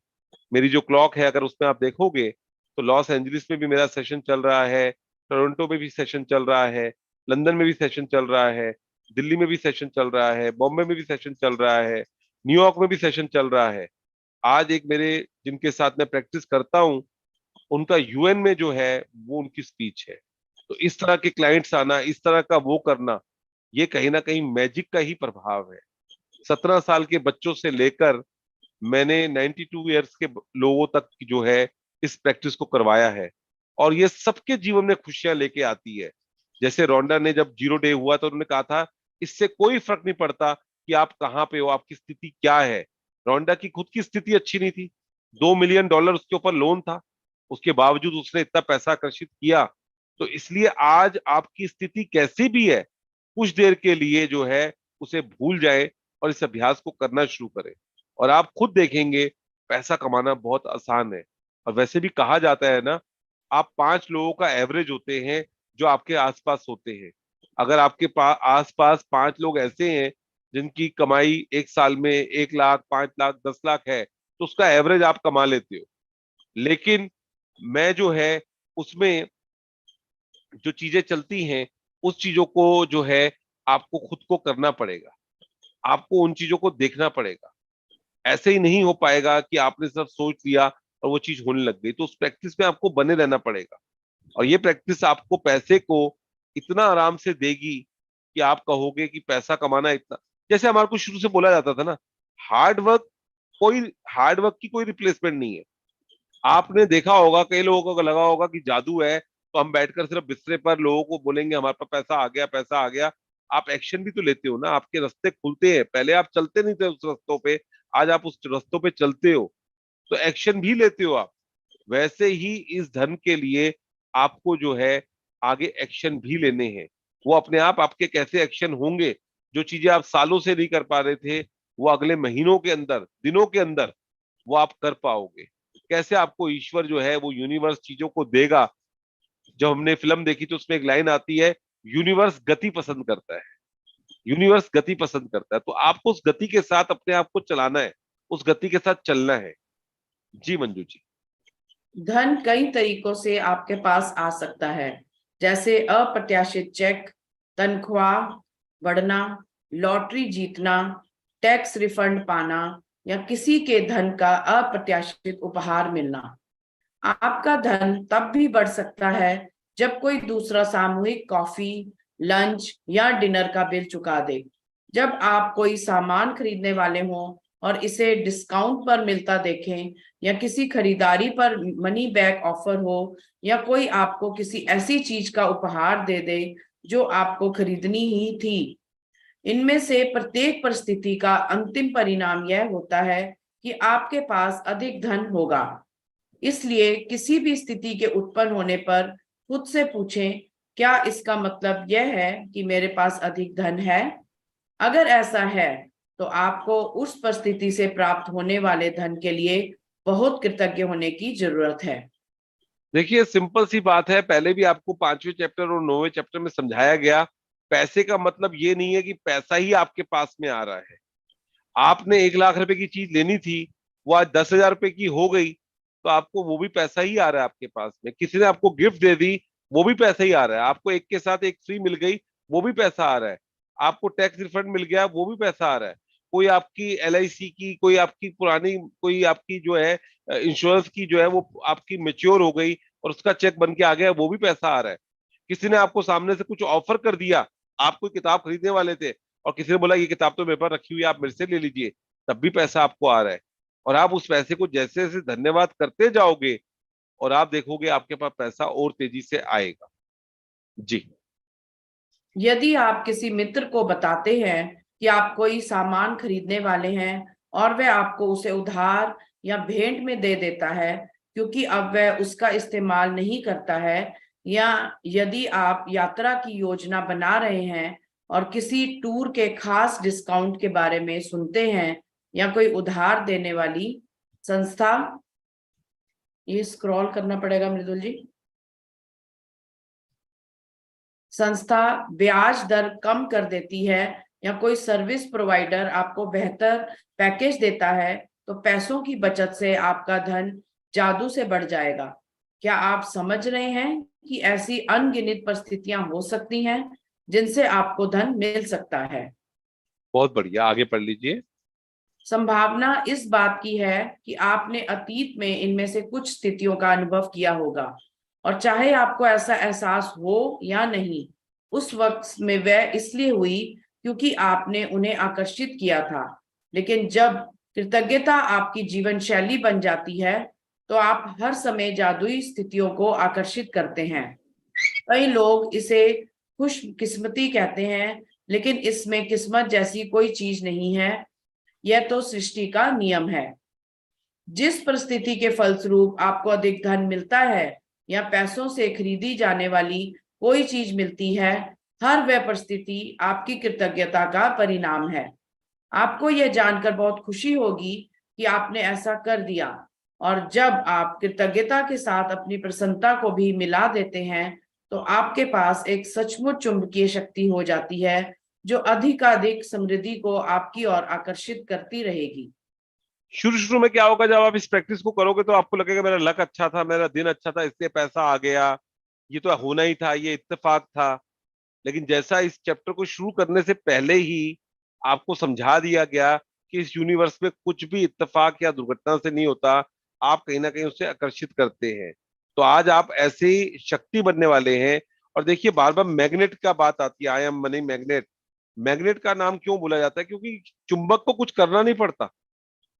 मेरी जो क्लॉक है, अगर उसमें आप देखोगे तो लॉस एंजलिस में भी मेरा सेशन चल रहा है, टोरंटो में भी सेशन चल रहा है, लंदन में भी सेशन चल रहा है, दिल्ली में भी सेशन चल रहा है, बॉम्बे में भी सेशन चल रहा है, न्यूयॉर्क में भी सेशन चल रहा है। आज एक मेरे जिनके साथ मैं प्रैक्टिस करता हूँ, उनका यूएन में जो है वो उनकी स्पीच है। तो इस तरह के क्लाइंट्स आना, इस तरह का वो करना, ये कहीं ना कहीं मैजिक का ही प्रभाव है। 17 साल के बच्चों से लेकर मैंने 92 ईयर्स के लोगों तक की जो है इस प्रैक्टिस को करवाया है, और ये सबके जीवन में खुशियां लेके आती है। जैसे रोंडा ने जब 0 डे हुआ तो उन्होंने कहा था, इससे कोई फर्क नहीं पड़ता कि आप कहाँ पे हो, आपकी स्थिति क्या है। रोंडा की खुद की स्थिति अच्छी नहीं थी, $2 मिलियन उसके ऊपर लोन था, उसके बावजूद उसने इतना पैसा आकर्षित किया। तो इसलिए आज आपकी स्थिति कैसी भी है, कुछ देर के लिए जो है उसे भूल जाए और इस अभ्यास को करना शुरू करें, और आप खुद देखेंगे पैसा कमाना बहुत आसान है। और वैसे भी कहा जाता है ना, आप 5 लोगों का एवरेज होते हैं जो आपके आसपास होते हैं। अगर आपके पास आसपास 5 लोग ऐसे हैं जिनकी कमाई एक साल में 1 लाख, 5 लाख, 10 लाख है, तो उसका एवरेज आप कमा लेते हो। लेकिन मैं जो है उसमें जो चीजें चलती हैं, उस चीजों को जो है आपको खुद को करना पड़ेगा, आपको उन चीजों को देखना पड़ेगा। ऐसे ही नहीं हो पाएगा कि आपने सिर्फ सोच लिया और वो चीज होने लग गई। तो उस प्रैक्टिस में आपको बने रहना पड़ेगा, और ये प्रैक्टिस आपको पैसे को इतना आराम से देगी कि आप कहोगे कि पैसा कमाना इतना, जैसे हमारे को शुरू से बोला जाता था ना, हार्ड वर्क कोई हार्ड वर्क की कोई रिप्लेसमेंट नहीं है। आपने देखा होगा, कई लोगों को लगा होगा कि जादू है, तो हम बैठकर सिर्फ बिस्तरे पर लोगों को बोलेंगे हमारे पास पैसा आ गया, पैसा आ गया। आप एक्शन भी तो लेते हो ना, आपके रास्ते खुलते हैं। पहले आप चलते नहीं थे उस रास्तों पे, आज आप उस रास्तों पे चलते हो, तो एक्शन भी लेते हो आप। वैसे ही इस धन के लिए आपको जो है आगे एक्शन भी लेने हैं। वो अपने आप आपके कैसे एक्शन होंगे, जो चीजें आप सालों से नहीं कर पा रहे थे, वो अगले महीनों के अंदर, दिनों के अंदर वो आप कर पाओगे। कैसे आपको ईश्वर जो है वो यूनिवर्स चीजों को देगा। जब हमने फिल्म देखी तो उसमें एक लाइन आती है, यूनिवर्स गति पसंद करता है, यूनिवर्स गति पसंद करता है। तो आपको उस गति के साथ अपने आप को चलाना है, उस गति के साथ चलना है। जी मंजू जी। धन कई तरीकों से आपके पास आ सकता है, जैसे अप्रत्याशित चेक, तनख्वाह बढ़ना, लॉटरी जीतना, टैक्स रिफंड पाना, या किसी के धन का अप्रत्याशित उपहार मिलना। आपका धन तब भी बढ़ सकता है जब कोई दूसरा सामूहिक कॉफी, लंच या डिनर का बिल चुका दे, जब आप कोई सामान खरीदने वाले हों और इसे डिस्काउंट पर मिलता देखें, या किसी खरीदारी पर मनी बैक ऑफर हो, या कोई आपको किसी ऐसी चीज का उपहार दे दे जो आपको खरीदनी ही थी। इनमें से प्रत्येक परिस्थिति का अंतिम परिणाम यह होता है कि आपके पास अधिक धन होगा। इसलिए किसी भी स्थिति के उत्पन्न होने पर खुद से पूछें, क्या इसका मतलब यह है कि मेरे पास अधिक धन है? अगर ऐसा है, तो आपको उस परिस्थिति से प्राप्त होने वाले धन के लिए बहुत कृतज्ञ होने की जरूरत है। देखिए सिंपल सी बात है, पहले भी आपको 5वें चैप्टर और 9वें चैप्टर में समझाया गया, पैसे का मतलब ये नहीं है कि पैसा ही आपके पास में आ रहा है। आपने 1 लाख रुपए की चीज लेनी थी, वो आज 10,000 रुपए की हो गई, तो आपको वो भी पैसा ही आ रहा है आपके पास में। किसी ने आपको गिफ्ट दे दी, वो भी पैसा ही आ रहा है। आपको एक के साथ एक फ्री मिल गई, वो भी पैसा आ रहा है। आपको टैक्स रिफंड मिल गया, वो भी पैसा आ रहा है। कोई आपकी LIC की, कोई आपकी पुरानी, कोई आपकी जो है इंश्योरेंस की जो है वो आपकी मेच्योर हो गई और उसका चेक बन के आ गया, वो भी पैसा आ रहा है। किसी ने आपको सामने से कुछ ऑफर कर दिया, आप कोई किताब खरीदने वाले थे और किसी ने बोला ये किताब तो मेरे पास रखी हुई है, आप मेरे से ले लीजिए, तब भी पैसा आपको आ रहा है। और आप उस पैसे को जैसे जैसे धन्यवाद करते जाओगे, और आप देखोगे आपके पास पैसा और तेजी से आएगा। जी। यदि आप किसी मित्र को बताते हैं कि आप कोई सामान खरीदने वाले हैं और वह आपको उसे उधार या भेंट में दे देता है क्योंकि अब वह उसका इस्तेमाल नहीं करता है, या यदि आप यात्रा की योजना बना रहे हैं और किसी टूर के खास डिस्काउंट के बारे में सुनते हैं, या कोई उधार देने वाली संस्था, ये स्क्रॉल करना पड़ेगा मृदुल जी, संस्था ब्याज दर कम कर देती है, या कोई सर्विस प्रोवाइडर आपको बेहतर पैकेज देता है, तो पैसों की बचत से आपका धन जादू से बढ़ जाएगा। क्या आप समझ रहे हैं कि ऐसी अनगिनत परिस्थितियां हो सकती हैं जिनसे आपको धन मिल सकता है? बहुत बढ़िया, आगे पढ़ लीजिए। संभावना इस बात की है कि आपने अतीत में इनमें से कुछ स्थितियों का अनुभव किया होगा, और चाहे आपको ऐसा एहसास हो या नहीं, उस वक्त में वह इसलिए हुई क्योंकि आपने उन्हें आकर्षित किया था। लेकिन जब कृतज्ञता आपकी जीवन शैली बन जाती है, तो आप हर समय जादुई स्थितियों को आकर्षित करते हैं। कई लोग इसे खुशकिस्मती कहते हैं, लेकिन इसमें किस्मत जैसी कोई चीज नहीं है। यह तो सृष्टि का नियम है। जिस परिस्थिति के फलस्वरूप आपको अधिक धन मिलता है या पैसों से खरीदी जाने वाली कोई चीज मिलती है, हर वह परिस्थिति आपकी कृतज्ञता का परिणाम है। आपको यह जानकर बहुत खुशी होगी कि आपने ऐसा कर दिया, और जब आप कृतज्ञता के साथ अपनी प्रसन्नता को भी मिला देते हैं, तो आपके पास एक सचमुच चुंबकीय शक्ति हो जाती है जो अधिकाधिक समृद्धि को आपकी ओर आकर्षित करती रहेगी। शुरू शुरू में क्या होगा, जब आप इस प्रैक्टिस को करोगे तो आपको लगेगा मेरा लक अच्छा था, मेरा दिन अच्छा था, इसलिए पैसा आ गया, ये तो होना ही था, ये इत्तेफाक था। लेकिन जैसा इस चैप्टर को शुरू करने से पहले ही आपको समझा दिया गया कि इस यूनिवर्स में कुछ भी इत्तेफाक या दुर्घटना से नहीं होता, आप कहीं ना कहीं उससे आकर्षित करते हैं। तो आज आप ऐसे ही शक्ति बनने वाले हैं। और देखिए, बार बार मैग्नेट का बात आती है, I am money magnet. Magnet का नाम क्यों बोला जाता है? क्योंकि चुंबक को कुछ करना नहीं पड़ता,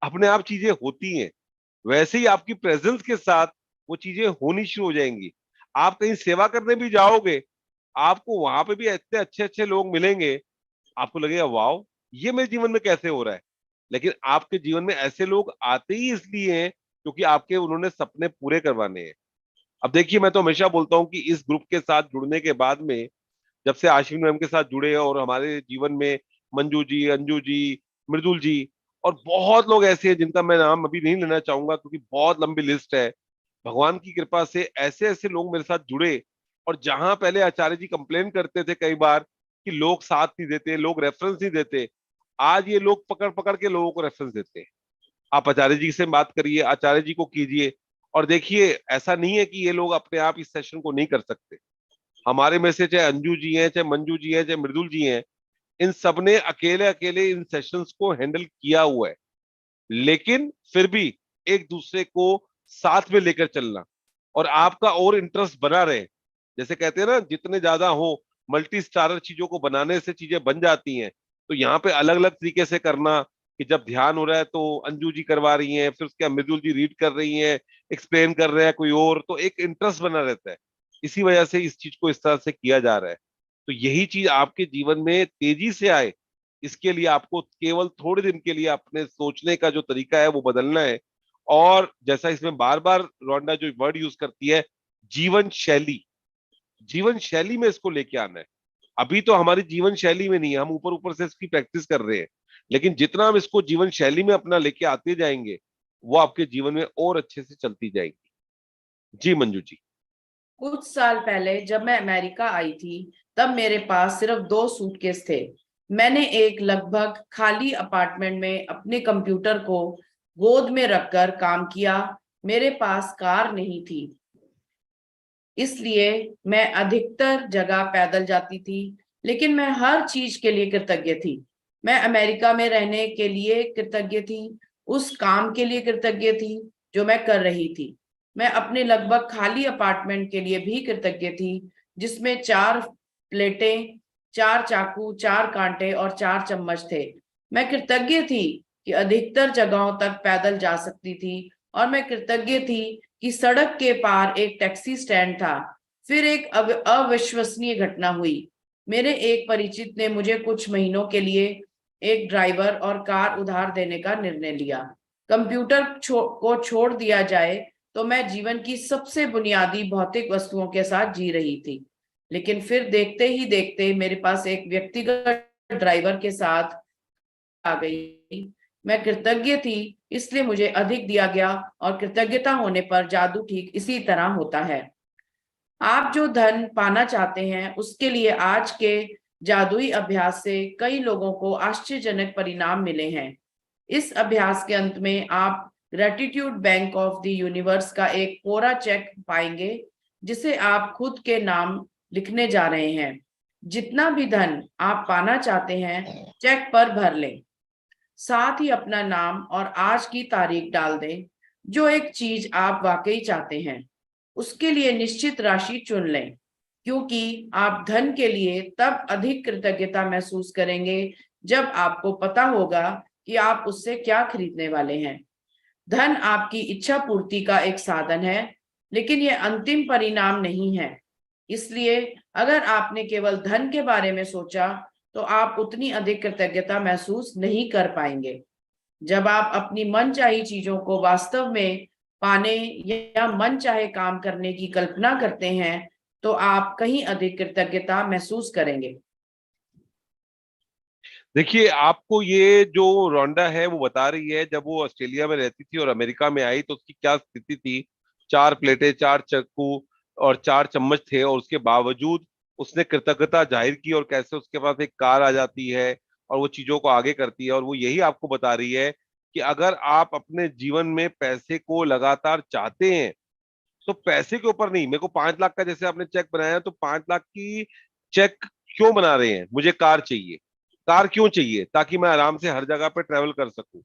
अपने आप चीजें होती हैं। वैसे ही आपकी प्रेजेंस के साथ वो चीजें होनी शुरू हो जाएंगी। आप कहीं सेवा करने भी जाओगे, आपको वहां पे भी इतने अच्छे अच्छे लोग मिलेंगे, आपको लगेगा वाओ, ये मेरे जीवन में कैसे हो रहा है। लेकिन आपके जीवन में ऐसे लोग आते ही इसलिए हैं क्योंकि आपके उन्होंने सपने पूरे करवाने हैं। अब देखिए, मैं तो हमेशा बोलता हूँ कि इस ग्रुप के साथ जुड़ने के बाद में, जब से आश्विन मैम के साथ जुड़े और हमारे जीवन में मंजू जी, अंजू जी, मृदुल जी और बहुत लोग ऐसे हैं जिनका मैं नाम अभी नहीं लेना चाहूंगा क्योंकि बहुत लंबी लिस्ट है। भगवान की कृपा से ऐसे ऐसे लोग मेरे साथ जुड़े। और जहां पहले आचार्य जी कंप्लेन करते थे कई बार कि लोग साथ नहीं देते, लोग रेफरेंस नहीं देते, आज ये लोग पकड़ पकड़ के लोगों को रेफरेंस देते हैं। आप आचार्य जी से बात करिए, आचार्य जी को कीजिए, और देखिए ऐसा नहीं है कि ये लोग अपने आप इस सेशन को नहीं कर सकते। हमारे में से चाहे अंजू जी हैं, चाहे मंजू जी हैं, चाहे मृदुल जी हैं, इन सब ने अकेले अकेले इन सेशंस को हैंडल किया हुआ है। लेकिन फिर भी एक दूसरे को साथ में लेकर चलना और आपका और इंटरेस्ट बना रहे। जैसे कहते हैं ना, जितने ज्यादा हो मल्टी स्टारर चीजों को बनाने से चीजें बन जाती हैं। तो यहाँ पे अलग अलग तरीके से करना, कि जब ध्यान हो रहा है तो अंजू जी करवा रही हैं, फिर उसके बाद मृदुल जी रीड कर रही हैं, एक्सप्लेन कर रहे हैं कोई और, तो एक इंटरेस्ट बना रहता है। इसी वजह से इस चीज को इस तरह से किया जा रहा है। तो यही चीज आपके जीवन में तेजी से आए, इसके लिए आपको केवल थोड़े दिन के लिए अपने सोचने का जो तरीका है वो बदलना है। और जैसा इसमें बार बार रोंडा जो वर्ड यूज करती है, जीवन शैली, जीवन शैली में इसको लेके आना है। अभी तो हमारी जीवन शैली में नहीं है, हम ऊपर ऊपर से इसकी प्रैक्टिस कर रहे हैं। लेकिन जितना हम इसको जीवन शैली में अपना लेके आते जाएंगे, वो आपके जीवन में और अच्छे से चलती जाएगी। जी मंजू जी। कुछ साल पहले जब मैं अमेरिका आई थी, तब मेरे पास सिर्फ 2 सूटकेस थे। मैंने एक लगभग खाली अपार्टमेंट में अपने कंप्यूटर को गोद में रखकर काम किया। मेरे पास कार नहीं थी, इसलिए मैं अधिकतर जगह पैदल जाती थी, लेकिन मैं हर चीज के लिए कृतज्ञ थी। मैं अमेरिका में रहने के लिए कृतज्ञ थी, उस काम के लिए कृतज्ञ थी जो मैं कर रही थी। मैं अपने लगभग खाली अपार्टमेंट के लिए भी कृतज्ञ थी, जिसमें 4 प्लेटें, 4 चाकू, 4 कांटे और 4 चम्मच थे। मैं कृतज्ञ थी कि अधिकतर जगहों तक पैदल जा सकती थी, और मैं कृतज्ञ थी कि सड़क के पार एक टैक्सी स्टैंड था। फिर एक अविश्वसनीय घटना हुई। मेरे एक परिचित ने मुझे कुछ महीनों के लिए एक ड्राइवर और कार उधार देने का निर्णय लिया। कंप्यूटर को छोड़ दिया जाए तो मैं जीवन की सबसे बुनियादी भौतिक वस्तुओं के साथ जी रही थी। लेकिन फिर देखते ही देखते मेरे पास एक व्यक्तिगत ड्राइवर के साथ आ गई। मैं कृतज्ञ थी, इसलिए मुझे अधिक दिया गया, और कृतज्ञता होने पर जादू ठीक इसी तरह होता है। आप जो धन पाना चाहते हैं, उसके लिए आज के जादुई अभ्यास से कई लोगों को आश्चर्यजनक परिणाम मिले हैं। इस अभ्यास के अंत में आप gratitude bank of the universe का एक कोरा चेक पाएंगे जिसे आप खुद के नाम लिखने जा रहे हैं। जितना भी धन आप पाना चाहते हैं चेक पर भर लें। साथ ही अपना नाम और आज की तारीख डाल दें। जो एक चीज आप वाकई चाहते हैं उसके लिए निश्चित राशि चुन लें, क्योंकि आप धन के लिए तब अधिक कृतज्ञता महसूस करेंगे जब आपको पता होगा कि आप उससे क्या खरीदने वाले हैं। धन आपकी इच्छा पूर्ति का एक साधन है, लेकिन यह अंतिम परिणाम नहीं है। इसलिए अगर आपने केवल धन के बारे में सोचा तो आप उतनी अधिक कृतज्ञता महसूस नहीं कर पाएंगे। जब आप अपनी मनचाही चीजों को वास्तव में पाने या मन चाहे काम करने की कल्पना करते हैं तो आप कहीं अधिक कृतज्ञता महसूस करेंगे। देखिए, आपको ये जो रोंडा है वो बता रही है जब वो ऑस्ट्रेलिया में रहती थी और अमेरिका में आई तो उसकी क्या स्थिति थी। 4 प्लेटें, 4 चाकू और 4 चम्मच थे और उसके बावजूद उसने कृतज्ञता जाहिर की और कैसे उसके पास एक कार आ जाती है और वो चीजों को आगे करती है। और वो यही आपको बता रही है कि अगर आप अपने जीवन में पैसे को लगातार चाहते हैं तो पैसे के ऊपर नहीं, मेरे को 5 लाख का जैसे आपने चेक बनाया तो 5 लाख की चेक क्यों बना रहे हैं? मुझे कार चाहिए। कार क्यों चाहिए? ताकि मैं आराम से हर जगह पे ट्रेवल कर सकूं,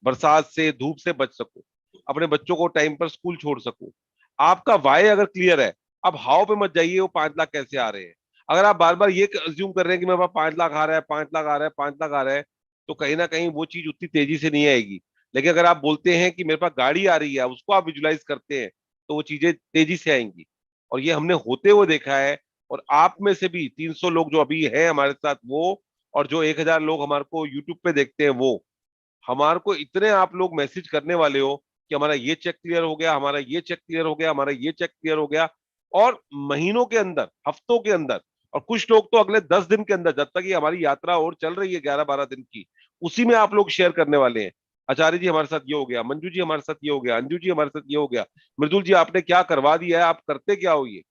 बरसात से धूप से बच सकूं, अपने बच्चों को टाइम पर स्कूल छोड़ सकूं। आपका वाई अगर क्लियर है, अब हाव पे मत जाइए वो 5 लाख कैसे आ रहे हैं। अगर आप बार बार ये अज्यूम कर रहे हैं कि मेरे पास 5 लाख आ रहा है, 5 लाख आ रहा है, 5 लाख आ रहा है, तो कहीं ना कहीं वो चीज उतनी तेजी से नहीं आएगी। लेकिन अगर आप बोलते हैं कि मेरे पास गाड़ी आ रही है, उसको आप विजुलाइज करते हैं, तो वो चीजें तेजी से आएंगी। और ये हमने होते हुए देखा है। और आप में से भी 300 लोग जो अभी हैं हमारे साथ वो, और जो 1000 लोग हमारे को यूट्यूब पे देखते हैं वो, हमारे को इतने आप लोग मैसेज करने वाले हो कि हमारा ये चेक क्लियर हो गया, हमारा ये चेक क्लियर हो गया, हमारा ये चेक क्लियर हो गया। और महीनों के अंदर, हफ्तों के अंदर, और कुछ लोग तो अगले 10 दिन के अंदर, जब तक ये हमारी यात्रा और चल रही है 11-12 दिन की, उसी में आप लोग शेयर करने वाले हैं। आचार्य जी हमारे साथ ये हो गया, मंजू जी हमारे साथ ये हो गया, अंजू जी हमारे साथ ये हो गया, मृदुल जी आपने क्या करवा दिया है, आप करते क्या हो ये।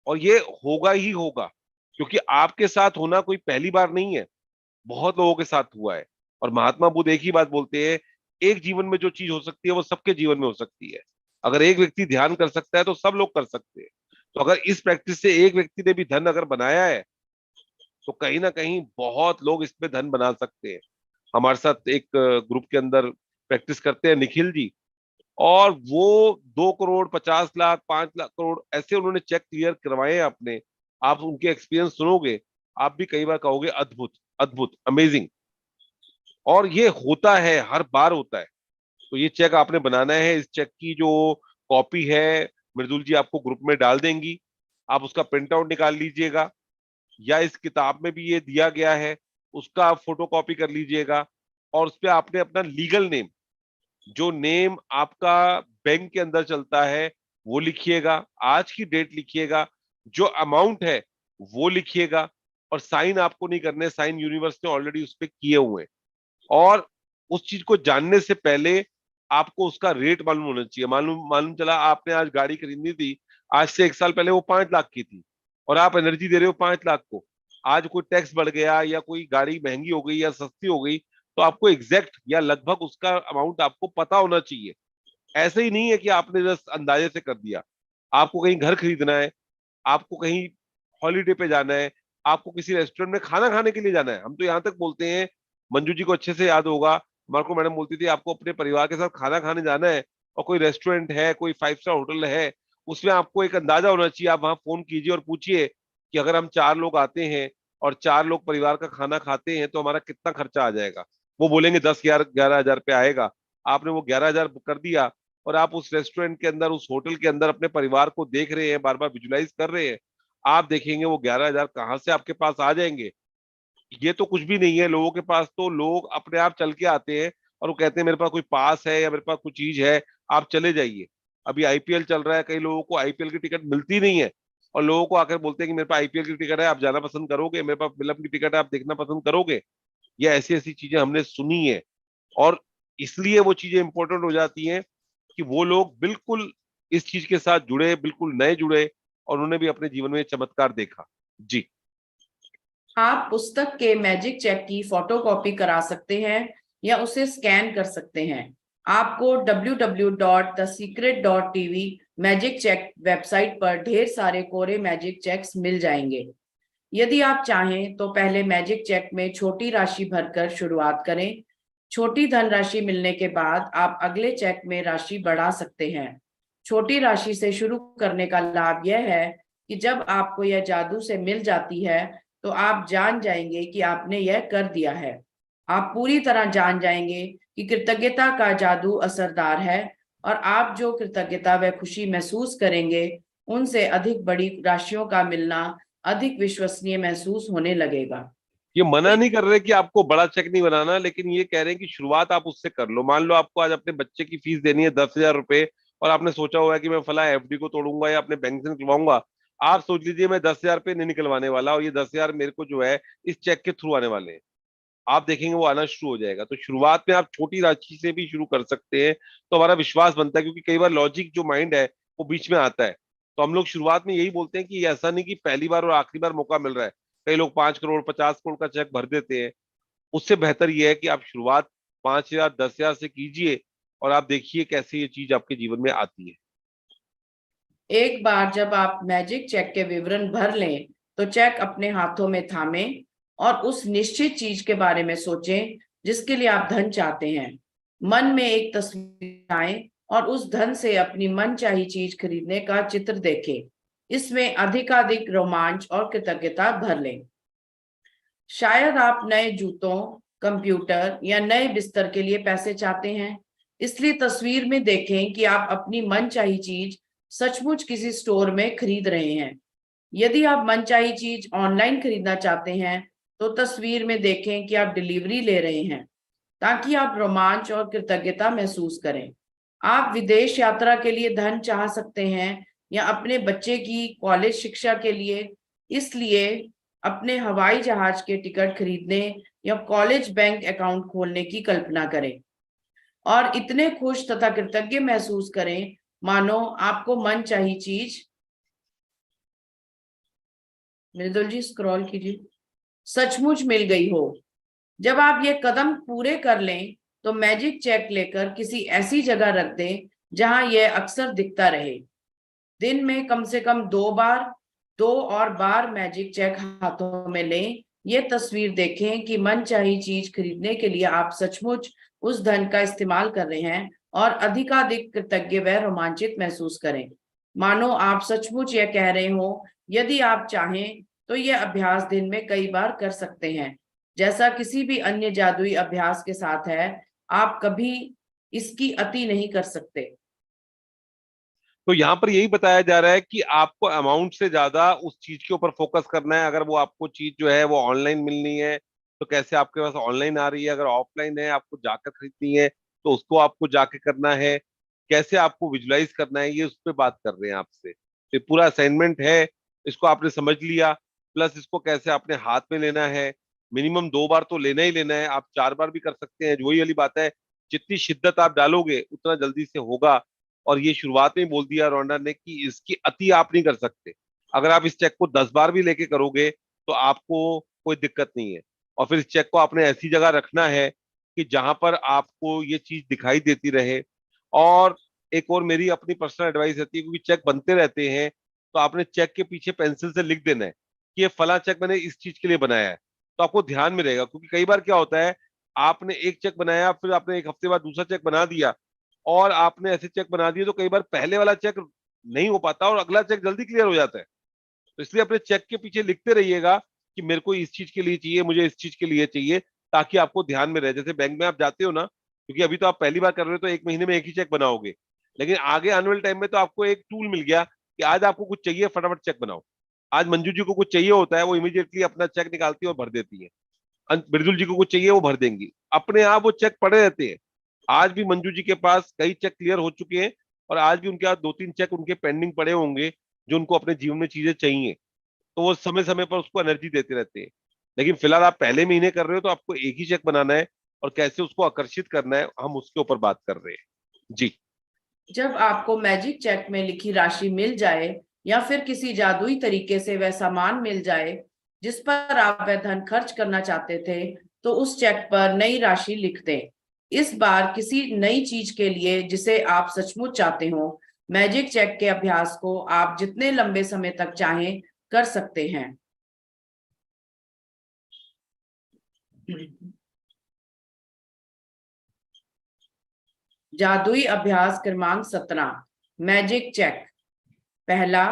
और ये होगा ही होगा, क्योंकि आपके साथ होना कोई पहली बार नहीं है, बहुत लोगों के साथ हुआ है। और महात्मा बुद्ध एक ही बात बोलते हैं, एक जीवन में जो चीज हो सकती है वो सबके जीवन में हो सकती है। अगर एक व्यक्ति ध्यान कर सकता है तो सब लोग कर सकते हैं। तो अगर इस प्रैक्टिस से एक व्यक्ति ने भी धन अगर बनाया है तो कहीं ना कहीं बहुत लोग इसमें धन बना सकते हैं। हमारे साथ एक ग्रुप के अंदर प्रैक्टिस करते हैं निखिल जी, और वो 2 करोड़ 50 लाख 5 लाख करोड़ ऐसे उन्होंने चेक क्लियर करवाए हैं अपने। आप उनके एक्सपीरियंस सुनोगे, आप भी कई बार कहोगे अद्भुत, अद्भुत, अमेजिंग। और ये होता है, हर बार होता है। तो ये चेक आपने बनाना है। इस चेक की जो कॉपी है मृदुल जी आपको ग्रुप में डाल देंगी, आप उसका प्रिंट आउट निकाल लीजिएगा, या इस किताब में भी ये दिया गया है उसका आप फोटो कॉपी कर लीजिएगा। और उस पर आपने अपना लीगल नेम, जो नेम आपका बैंक के अंदर चलता है वो लिखिएगा, आज की डेट लिखिएगा, जो अमाउंट है वो लिखिएगा। और साइन आपको नहीं करने, साइन यूनिवर्स ने ऑलरेडी उस पर किए हुए हैं। और उस चीज को जानने से पहले आपको उसका रेट मालूम होना चाहिए। मालूम मालूम चला आपने आज गाड़ी खरीदनी थी, आज से 1 साल पहले वो 5 लाख की थी, और आप एनर्जी दे रहे हो 5 लाख को। आज कोई टैक्स बढ़ गया या कोई गाड़ी महंगी हो गई या सस्ती हो गई, तो आपको एग्जैक्ट या लगभग उसका अमाउंट आपको पता होना चाहिए। ऐसे ही नहीं है कि आपने बस अंदाजे से कर दिया। आपको कहीं घर खरीदना है, आपको कहीं हॉलीडे पे जाना है, आपको किसी रेस्टोरेंट में खाना खाने के लिए जाना है। हम तो यहाँ तक बोलते हैं, मंजू जी को अच्छे से याद होगा, मार्को मैडम बोलती थी आपको अपने परिवार के साथ खाना खाने जाना है और कोई रेस्टोरेंट है, कोई 5 स्टार होटल है, उसमें आपको एक अंदाजा होना चाहिए। आप वहां फोन कीजिए और पूछिए कि अगर हम 4 लोग आते हैं और 4 लोग परिवार का खाना खाते हैं तो हमारा कितना खर्चा आ जाएगा। वो बोलेंगे 10-11 हजार रुपये आएगा। आपने वो 11 हजार कर दिया, और आप उस रेस्टोरेंट के अंदर, उस होटल के अंदर अपने परिवार को देख रहे हैं, बार बार विजुलाइज कर रहे हैं। आप देखेंगे वो 11 हजार कहाँ से आपके पास आ जाएंगे। ये तो कुछ भी नहीं है लोगों के पास, तो लोग अपने आप चल के आते हैं और वो कहते हैं मेरे पास कोई पास है या मेरे पास कुछ चीज है, आप चले जाइए। अभी आईपीएल चल रहा है, कई लोगों को आईपीएल की टिकट मिलती नहीं है, और लोगों को आकर बोलते हैं कि मेरे पास आईपीएल की टिकट है, आप जाना पसंद करोगे, मेरे पास फिल्म की टिकट है, आप देखना पसंद करोगे। ये ऐसी ऐसी चीजें हमने सुनी है। और इसलिए वो चीजें इंपॉर्टेंट हो जाती हैं कि वो लोग बिल्कुल इस चीज के साथ जुड़े, बिल्कुल नए जुड़े, और उन्होंने भी अपने जीवन में चमत्कार देखा। जी। आप पुस्तक के मैजिक चेक की फोटोकॉपी करा सकते हैं या उसे स्कैन कर सकते हैं। आपको www.thesecret.tv मैजिक चेक वेबसाइट पर ढेर सारे कोरे मैजिक चेक्स मिल जाएंगे। यदि आप चाहें तो पहले मैजिक चेक में छोटी राशि भरकर शुरुआत करें। छोटी धनराशि मिलने के बाद आप अगले चेक में राशि बढ़ा सकते हैं। छोटी राशि से शुरू करने का लाभ यह है कि जब आपको यह जादू से मिल जाती है तो आप जान जाएंगे कि आपने यह कर दिया है। आप पूरी तरह जान जाएंगे कि कृतज्ञता का जादू असरदार है और आप जो कृतज्ञता व खुशी महसूस करेंगे उनसे अधिक बड़ी राशियों का मिलना अधिक विश्वसनीय महसूस होने लगेगा। ये मना नहीं कर रहे कि आपको बड़ा चेक नहीं बनाना, लेकिन ये कह रहे हैं कि शुरुआत आप उससे कर लो। मान लो आपको आज अपने बच्चे की फीस देनी है 10,000 रुपए, और आपने सोचा हुआ है कि मैं फला एफडी को तोड़ूंगा या अपने बैंक से निकलवाऊंगा। आप सोच लीजिए मैं 10,000 रुपये नहीं निकलवाने वाला, और ये 10,000 मेरे को जो है इस चेक के थ्रू आने वाले हैं। आप देखेंगे वो आना शुरू हो जाएगा। तो शुरुआत में आप छोटी राशि से भी शुरू कर सकते हैं, तो हमारा विश्वास बनता है, क्योंकि कई बार लॉजिक जो माइंड है वो बीच में आता है। तो हम लोग शुरुआत में यही बोलते हैं कि ये ऐसा नहीं कि पहली बार और आखिरी बार मौका मिल रहा है। कई लोग 5 करोड़ 50 करोड़ का चेक भर देते हैं। उससे बेहतर ये है कि आप शुरुआत 5,000 10,000 से कीजिए, और आप देखिए कैसे ये चीज आपके जीवन में आती है। एक बार जब आप मैजिक चेक के विवरण भर लें तो चेक अपने हाथों में थामें और उस निश्चित चीज के बारे में सोचें जिसके लिए आप धन चाहते हैं। मन में एक तस्वीर बनाएं और उस धन से अपनी मनचाही चीज खरीदने का चित्र देखें। इसमें अधिकाधिक रोमांच और कृतज्ञता भर लें। शायद आप नए जूतों, कंप्यूटर या नए बिस्तर के लिए पैसे चाहते हैं, इसलिए तस्वीर में देखें कि आप अपनी मनचाही चीज सचमुच किसी स्टोर में खरीद रहे हैं। यदि आप मनचाही चीज ऑनलाइन खरीदना चाहते हैं तो तस्वीर में देखें कि आप डिलीवरी ले रहे हैं, ताकि आप रोमांच और कृतज्ञता महसूस करें। आप विदेश यात्रा के लिए धन चाह सकते हैं या अपने बच्चे की कॉलेज शिक्षा के लिए, इसलिए अपने हवाई जहाज के टिकट खरीदने या कॉलेज बैंक अकाउंट खोलने की कल्पना करें और इतने खुश तथा कृतज्ञ महसूस करें मानो आपको मनचाही चीज, मृदुल जी स्क्रॉल कीजिए, सचमुच मिल गई हो। जब आप ये कदम पूरे कर लें तो मैजिक चेक लेकर किसी ऐसी जगह रख दें जहां यह अक्सर दिखता रहे। दिन में कम से कम 2 और बार मैजिक चेक हाथों में लें। ये तस्वीर देखें कि मनचाही चीज खरीदने के लिए आप सचमुच उस धन का इस्तेमाल कर रहे हैं और अधिकाधिक कृतज्ञ व रोमांचित महसूस करें, मानो आप सचमुच यह कह रहे हो। यदि आप चाहें तो यह अभ्यास दिन में कई बार कर सकते हैं, जैसा किसी भी अन्य जादुई अभ्यास के साथ है। आप कभी इसकी अति नहीं कर सकते। तो यहाँ पर यही बताया जा रहा है कि आपको अमाउंट से ज्यादा उस चीज के ऊपर फोकस करना है। अगर वो आपको चीज जो है वो ऑनलाइन मिलनी है तो कैसे आपके पास ऑनलाइन आ रही है, अगर ऑफलाइन है आपको जाकर खरीदनी है तो उसको आपको जाके करना है, कैसे आपको विजुलाइज करना है, ये उस पर बात कर रहे हैं आपसे। तो ये पूरा असाइनमेंट है, इसको आपने समझ लिया, प्लस इसको कैसे आपने हाथ में लेना है। मिनिमम 2 बार तो लेना ही लेना है, आप 4 बार भी कर सकते हैं। वही वाली बात है, जितनी शिद्दत आप डालोगे उतना जल्दी से होगा। और ये शुरुआत में ही बोल दिया रोंडा ने कि इसकी अति आप नहीं कर सकते। अगर आप इस चेक को 10 बार भी लेके करोगे तो आपको कोई दिक्कत नहीं है। और फिर इस चेक को आपने ऐसी जगह रखना है कि जहां पर आपको ये चीज दिखाई देती रहे। और एक और मेरी अपनी पर्सनल एडवाइस रहती है, क्योंकि चेक बनते रहते हैं, तो आपने चेक के पीछे पेंसिल से लिख देना है कि ये फला चेक मैंने इस चीज के लिए बनाया है। तो आपको ध्यान में रहेगा, क्योंकि कई बार क्या होता है, आपने एक चेक बनाया, फिर आपने एक हफ्ते बाद दूसरा चेक बना दिया, और आपने ऐसे चेक बना दिए तो कई बार पहले वाला चेक नहीं हो पाता और अगला चेक जल्दी क्लियर हो जाता है। तो इसलिए अपने चेक के पीछे लिखते रहिएगा कि मेरे को इस चीज के लिए चाहिए, मुझे इस चीज के लिए चाहिए, ताकि आपको ध्यान में रहे। जैसे बैंक में आप जाते हो ना, क्योंकि अभी तो आप पहली बार कर रहे हो तो 1 महीने में एक ही चेक बनाओगे, लेकिन आगे आने वाले टाइम में तो आपको एक टूल मिल गया कि आज आपको कुछ चाहिए फटाफट चेक बनाओ। आज मंजू जी को कुछ चाहिए होता है, वो इमीडिएटली अपना चेक निकालती है और भर देती है। बिरजुल जी को कुछ चाहिए वो भर देंगी, अपने आप वो चेक पड़े रहते हैं। आज भी मंजू जी के पास कई चेक क्लियर हो चुके हैं, और आज भी उनके पास 2-3 चेक उनके पेंडिंग पड़े होंगे जो उनको अपने जीवन में चीजें चाहिए। तो वो समय समय पर उसको एनर्जी देते रहते हैं। लेकिन फिलहाल आप पहले महीने कर रहे हो तो आपको एक ही चेक बनाना है, और कैसे उसको आकर्षित करना है हम उसके ऊपर बात कर रहे हैं जी। जब आपको मैजिक चेक में लिखी राशि मिल जाए या फिर किसी जादुई तरीके से वह सामान मिल जाए जिस पर आप वह धन खर्च करना चाहते थे, तो उस चेक पर नई राशि लिख दें। इस बार किसी नई चीज के लिए जिसे आप सचमुच चाहते हो, मैजिक चेक के अभ्यास को आप जितने लंबे समय तक चाहें कर सकते हैं। जादुई अभ्यास क्रमांक 17, मैजिक चेक। पहला,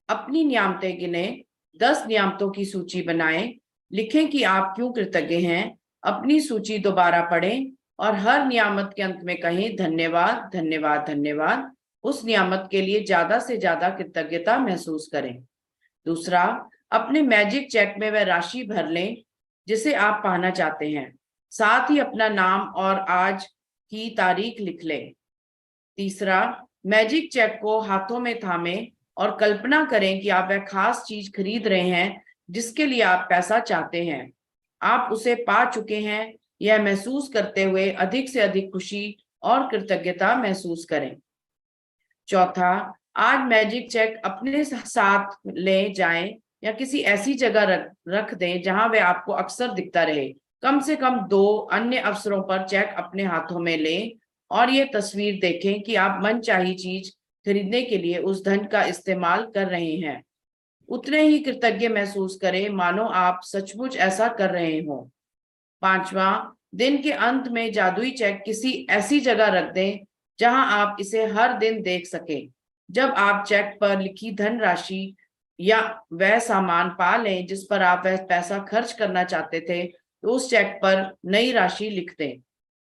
अपनी नियामतें गिने, 10 नियामतों की सूची बनाएं, लिखें कि आप क्यों कृतज्ञ हैं, अपनी सूची दोबारा पढ़ें और हर नियामत के अंत में कहें धन्यवाद धन्यवाद धन्यवाद। उस नियामत के लिए ज्यादा से ज्यादा कृतज्ञता महसूस करें। दूसरा, अपने मैजिक चेक में वह राशि भर लें जिसे आप पाना चाहते हैं, साथ ही अपना नाम और आज की तारीख लिख लें। तीसरा, मैजिक चेक को हाथों में थामें और कल्पना करें कि आप वह खास चीज खरीद रहे हैं जिसके लिए आप पैसा चाहते हैं। आप उसे पा चुके हैं, यह महसूस करते हुए अधिक से अधिक खुशी और कृतज्ञता महसूस करें। चौथा, आज मैजिक चेक अपने साथ ले जाएं या किसी ऐसी जगह रख दें जहां वह आपको अक्सर दिखता रहे। कम से कम 2 अन्य अवसरों पर चेक अपने हाथों में लें और ये तस्वीर देखें कि आप मनचाही चीज खरीदने के लिए उस धन का इस्तेमाल कर रहे हैं। उतने ही कृतज्ञ महसूस करें मानो आप सचमुच ऐसा कर रहे हो। पांचवा, दिन के अंत में जादुई चेक किसी ऐसी जगह रख दें जहां आप इसे हर दिन देख सकें। जब आप चेक पर लिखी धनराशि या वह सामान पा लें जिस पर आप वह पैसा खर्च करना चाहते थे, तो उस चेक पर नई राशि लिख दें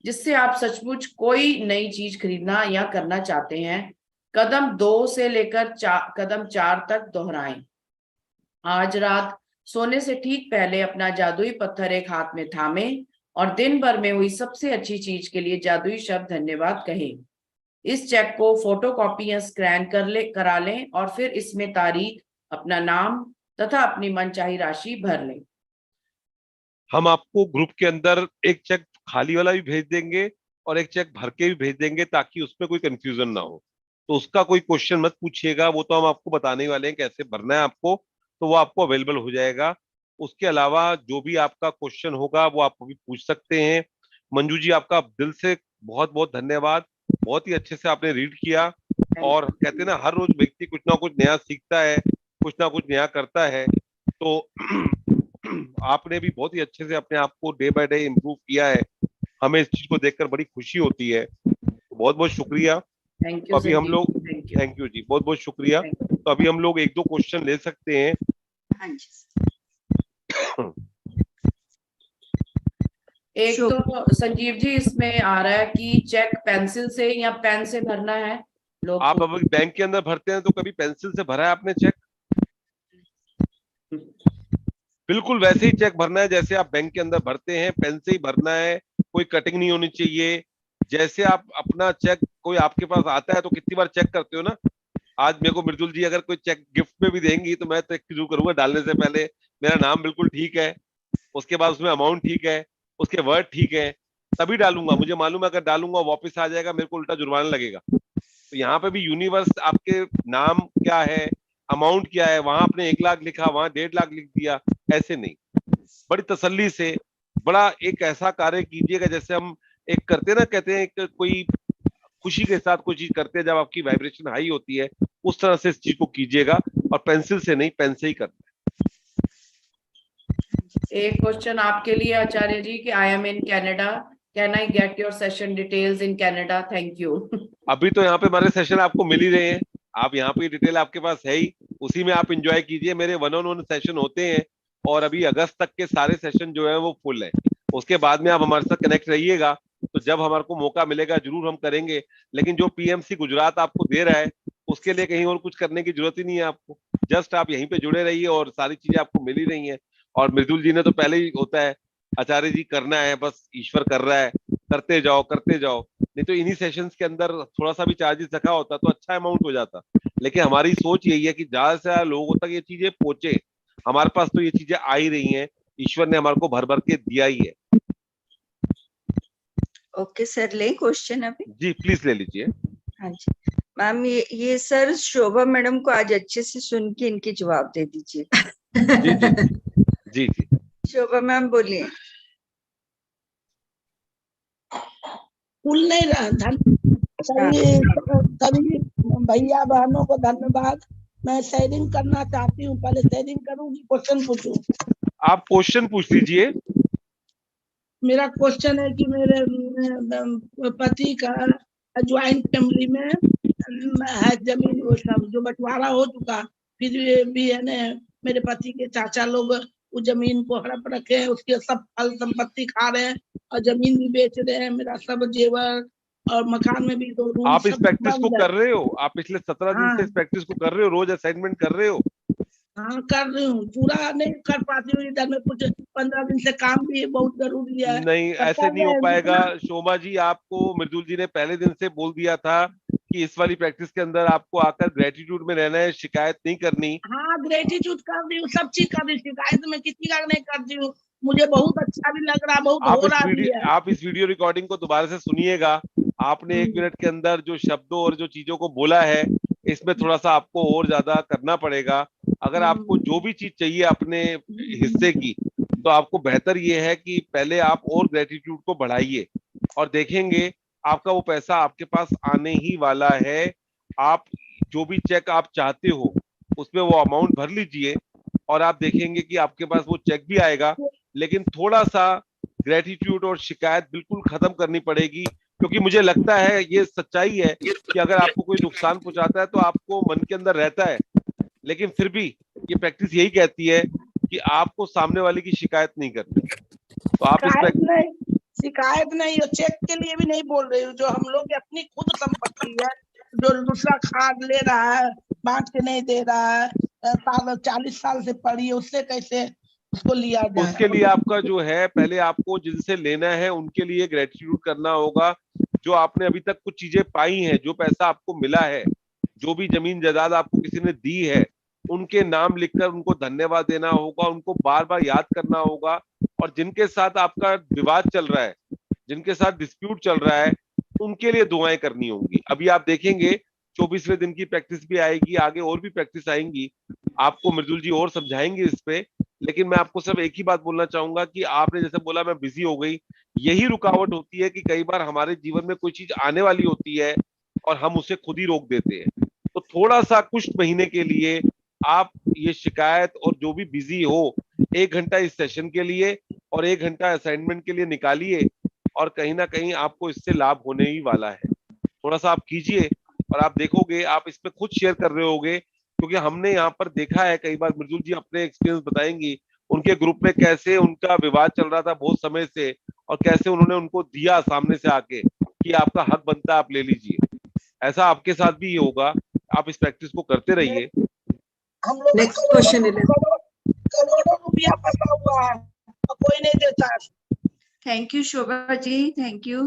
जिससे आप सचमुच कोई नई चीज खरीदना या करना चाहते हैं। कदम 2 से लेकर कदम 4 तक दोहराएं। आज रात सोने से ठीक पहले अपना जादुई पत्थर एक हाथ में थामें और दिन भर में हुई सबसे अच्छी चीज के लिए जादुई शब्द धन्यवाद कहें। इस चेक को फोटोकॉपी या स्कैन करा लें और फिर इसमें तारीख, अपना नाम तथा अपनी मनचाही राशि भर लें। हम आपको ग्रुप के अंदर एक चेक खाली वाला भी भेज देंगे और एक चेक भर के भी भेज देंगे ताकि उसमें कोई कंफ्यूजन ना हो। तो उसका कोई क्वेश्चन मत पूछिएगा, वो तो हम आपको बताने ही वाले हैं कैसे भरना है आपको, तो वो आपको अवेलेबल हो जाएगा। उसके अलावा जो भी आपका क्वेश्चन होगा वो आप अभी पूछ सकते हैं। मंजू जी, आपका दिल से बहुत बहुत धन्यवाद, बहुत ही अच्छे से आपने रीड किया। और कहते हैं ना, हर रोज व्यक्ति कुछ ना कुछ नया सीखता है, कुछ ना कुछ नया करता है। तो आपने भी बहुत ही अच्छे से अपने आप को डे बाय डे इम्प्रूव किया है, हमें इस चीज को देखकर बड़ी खुशी होती है। बहुत बहुत शुक्रिया। थैंक तो यू अभी हम लोग, थैंक यू जी, बहुत बहुत शुक्रिया। तो अभी हम लोग 1-2 क्वेश्चन ले सकते हैं। हाँ जी। एक तो संजीव जी इसमें आ रहा है कि चेक पेंसिल से या पेन से भरना है। लोग आप अभी बैंक के अंदर भरते हैं तो कभी पेंसिल से भरा है आपने चेक? बिल्कुल वैसे ही चेक भरना है जैसे आप बैंक के अंदर भरते हैं, पेन से ही भरना है, कोई कटिंग नहीं होनी चाहिए। जैसे आप अपना चेक, कोई आपके पास आता है तो कितनी बार चेक करते हो ना। आज मेरे को मृदुल जी अगर कोई चेक गिफ्ट में भी देंगी तो मैं चेक जरूर करूंगा, डालने से पहले मेरा नाम बिल्कुल ठीक है, उसके बाद उसमें अमाउंट ठीक है, उसके वर्ड ठीक है, तभी डालूंगा। मुझे मालूम है अगर डालूंगा वापस आ जाएगा, मेरे को उल्टा जुर्माना लगेगा। तो यहाँ पे भी यूनिवर्स आपके नाम क्या है, अमाउंट क्या है, वहां आपने 1 लाख लिखा, वहां 1.5 लाख लिख दिया, ऐसे नहीं। बड़ी तसल्ली से बड़ा एक ऐसा कार्य कीजिएगा जैसे हम एक करते ना, कहते हैं एक कोई खुशी के साथ कोई चीज करते हैं जब आपकी वाइब्रेशन हाई होती है, उस तरह से इस चीज को कीजिएगा। और पेंसिल से नहीं, पेन से ही करना है। एक क्वेश्चन आपके लिए आचार्य जी कि I am in Canada, can I get your session details in Canada? Thank you. अभी तो यहाँ पे हमारे सेशन आपको मिल ही रहे हैं, आप यहाँ पे डिटेल आपके पास है ही, उसी में आप एंजॉय कीजिए। मेरे 1-on-1 सेशन होते हैं और अभी अगस्त तक के सारे सेशन जो है वो फुल है। उसके बाद में आप हमारे साथ कनेक्ट रहिएगा, तो जब हमारे को मौका मिलेगा जरूर हम करेंगे। लेकिन जो पीएमसी गुजरात आपको दे रहा है उसके लिए कहीं और कुछ करने की जरूरत ही नहीं है आपको, जस्ट आप यहीं पे जुड़े रहिए और सारी चीजें आपको मिल ही रही हैं। और मृदुल जी ने तो पहले ही होता है, आचार्य जी करना है, बस ईश्वर कर रहा है, करते जाओ करते जाओ। नहीं तो इन्हीं सेशंस के अंदर थोड़ा सा भी चार्जेस रखा होता तो अच्छा अमाउंट हो जाता। लेकिन हमारी सोच यही है कि ज्यादा से ज्यादा लोगों तक ये चीजें पहुंचे। हमारे पास तो ये चीजें आ ही रही हैं, ईश्वर ने हमारे को भर भर के दिया ही है। ओके सर, ले क्वेश्चन अभी। जी प्लीज ले लीजिए। हाँ जी मैम, ये सर शोभा मैडम को आज अच्छे से सुन के इनके जवाब दे दीजिए। जी जी जी जी। शोभा मैम बोलिए। कुल नहीं रहा धन सभी भैया बहनों को धन्यवाद। मैं शेयरिंग करना चाहती हूँ, पहले शेयरिंग करूंगी, क्वेश्चन पूछूं। आप क्वेश्चन पूछ लीजिए। मेरा क्वेश्चन है कि मेरे पति का ज्वाइंट फैमिली में है जमीन, वो सब जो बंटवारा हो चुका, फिर भी है ना मेरे पति के चाचा लोग उस जमीन को हड़प रखे हैं, उसके सब फल संपत्ति खा रहे हैं और जमीन भी बेच रहे हैं, मेरा सब जेवर और मकान में भी 2 रूम आप इस सब प्रैक्टिस को बंद है। कर रहे हो? आप पिछले 17 दिन से हाँ इस प्रैक्टिस को कर रहे हो? रोज असाइनमेंट कर रहे हो? हाँ कर रही हूँ, पूरा नहीं कर पाती हूँ, इधर में कुछ 15 दिन से काम भी बहुत जरूरी है। नहीं, पर ऐसे कर नहीं रहे हो हैं पाएगा जितना। शोभा जी। आपको मृदुल जी ने पहले दिन से बोल दिया था कि इस वाली प्रैक्टिस के अंदर आपको आकर ग्रेटिट्यूड में रहना है, शिकायत नहीं करनी। हाँ ग्रेटिट्यूड कर रही हूँ, सब चीज कर रही हूँ, शिकायत में किसी का नहीं करती हूँ। मुझे बहुत अच्छा भी लग रहा, बहुत हो रहा भी है। आप इस वीडियो रिकॉर्डिंग को दोबारा से सुनिएगा। आपने 1 मिनट के अंदर जो शब्दों और जो चीजों को बोला है, इसमें थोड़ा सा आपको और ज्यादा करना पड़ेगा। अगर आपको जो भी चीज चाहिए अपने हिस्से की, तो आपको बेहतर ये है कि पहले आप और ग्रेटिट्यूड को बढ़ाइए और देखेंगे आपका वो पैसा आपके पास आने ही वाला है। आप जो भी चेक आप चाहते हो उसमें वो अमाउंट भर लीजिए और आप देखेंगे कि आपके पास वो चेक भी आएगा। लेकिन थोड़ा सा ग्रेटिट्यूड और शिकायत बिल्कुल खत्म करनी पड़ेगी, क्योंकि मुझे लगता है ये सच्चाई है कि अगर आपको कोई नुकसान पहुंचाता है तो आपको मन के अंदर रहता है, लेकिन फिर भी ये प्रैक्टिस यही कहती है कि आपको सामने वाले की शिकायत नहीं करनी। तो आप इस शिकायत नहीं, और चेक के लिए भी नहीं बोल रही हूँ, जो हम लोग की अपनी खुद संपत्ति है, जो दूसरा खाद ले रहा है, बांट के नहीं दे रहा है, 40 साल से पड़ी है, उससे कैसे उसको लिया जाए। उसके लिए आपका जो है, पहले आपको जिनसे लेना है उनके लिए ग्रेटिट्यूड करना होगा। जो आपने अभी तक कुछ चीजें पाई हैं, जो पैसा आपको मिला है, जो भी जमीन जायदाद आपको किसी ने दी है, उनके नाम लिखकर उनको धन्यवाद देना होगा, उनको बार बार याद करना होगा। और जिनके साथ आपका विवाद चल रहा है, जिनके साथ डिस्प्यूट चल रहा है, उनके लिए दुआएं करनी होंगी। अभी आप देखेंगे 24वें दिन की प्रैक्टिस भी आएगी, आगे और भी प्रैक्टिस आएंगी, आपको मृदुल जी और समझाएंगे इस पे। लेकिन मैं आपको सिर्फ एक ही बात बोलना चाहूंगा कि आपने जैसे बोला मैं बिजी हो गई, यही रुकावट होती है कि कई बार हमारे जीवन में कोई चीज आने वाली होती है और हम उसे खुद ही रोक देते हैं। तो थोड़ा सा कुछ महीने के लिए आप ये शिकायत और जो भी बिजी हो, 1 घंटा इस सेशन के लिए और 1 घंटा असाइनमेंट के लिए निकालिए, और कहीं ना कहीं आपको इससे लाभ होने ही वाला है। थोड़ा सा आप कीजिए और आप देखोगे, आप इसमें खुद शेयर कर रहे होगे, क्योंकि हमने यहाँ पर देखा है कई बार। मृदुल जी अपने एक्सपीरियंस बताएंगी, उनके ग्रुप में कैसे उनका विवाद चल रहा था बहुत समय से, और कैसे उन्होंने उनको दिया सामने से आके कि आपका हक बनता है, आप ले लीजिए। ऐसा आपके साथ भी होगा। आप इस प्रैक्टिस को करते रहिए। हम लोग नेक्स्ट क्वेश्चन है। करोड़ों रुपया फंसा हुआ है और कोई नहीं देता है। Thank you Shobha ji, thank you.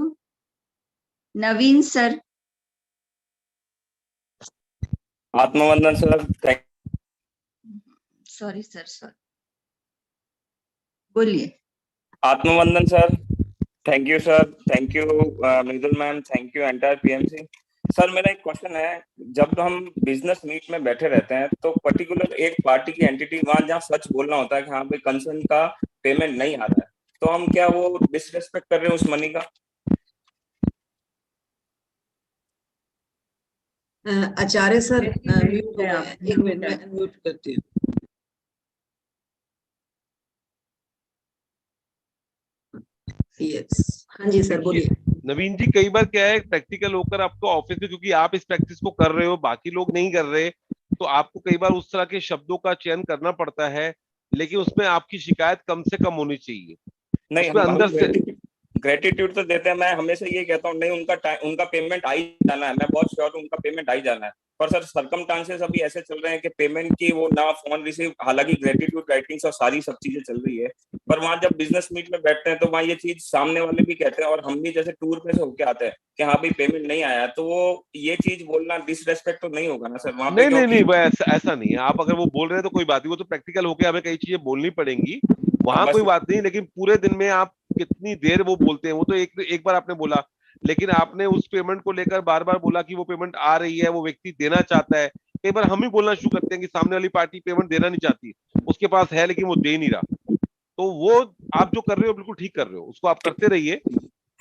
Naveen sir. आत्मवंदन सर। सॉरी सर, बोलिए। आत्मवंदन sir, thank you sir, thank you Mridul ma'am, thank you entire PMC. Sir मेरा एक क्वेश्चन है, जब हम बिजनेस मीट में बैठे रहते हैं तो पर्टिकुलर एक पार्टी की एंटिटी वहां जहाँ सच बोलना होता है कि हाँ भाई कंसर्न का पेमेंट नहीं आ रहा है, तो हम क्या वो डिसरेस्पेक्ट कर रहे हैं उस मनी का? आचार्य सर म्यूट हो है गए आप, हैं, 1 मिनट में अनम्यूट करती हूँ। यस, हाँ जी सर बोलिए। नवीन जी, कई बार क्या है, प्रैक्टिकल होकर आपको ऑफिस में, क्योंकि आप इस प्रैक्टिस को कर रहे हो, बाकी लोग नहीं कर रहे, तो आपको कई बार उस तरह के शब्दों का चयन करना पड़ता है, लेकिन उसमें आपकी शिकायत कम से कम होनी चाहिए। नहीं, उसमें हम अंदर से ग्रेटिट्यूड तो देते हैं। मैं हमेशा ये कहता हूँ नहीं, उनका पेमेंट आ ही जाना है, मैं बहुत श्योर हूँ उनका पेमेंट आ ही जाना है। पर सर सर्कमस्टांसेस अभी ऐसे चल रहे हैं कि पेमेंट की वो ना फोन रिसीव, हालांकि ग्रेटिट्यूड राइटिंग्स और सारी सब चीजें चल रही है, पर वहां जब बिजनेस मीट में बैठते हैं तो वहां ये चीज सामने वाले भी कहते हैं और हम भी जैसे टूर पे से होके आते हैं कि हाँ भाई पेमेंट नहीं आया, तो वो ये चीज बोलना डिसरेस्पेक्ट तो नहीं होगा ना सर वहां पे? नहीं नहीं नहीं, वो ऐसा नहीं है। आप अगर वो बोल रहे हैं तो कोई बात नहीं, वो तो प्रैक्टिकल होके हमें कई चीजें बोलनी पड़ेंगी, वहां कोई बात नहीं। लेकिन पूरे दिन में आप कितनी देर वो बोलते हैं, वो तो एक बार आपने बोला, लेकिन आपने उस पेमेंट को लेकर बार बार बोला कि वो पेमेंट आ रही है, वो व्यक्ति देना चाहता है। कई बार हम ही बोलना शुरू करते हैं कि सामने वाली पार्टी पेमेंट देना नहीं चाहती, उसके पास है लेकिन वो दे नहीं रहा। तो वो आप जो कर रहे हो बिल्कुल ठीक कर रहे हो, उसको आप करते रहिए।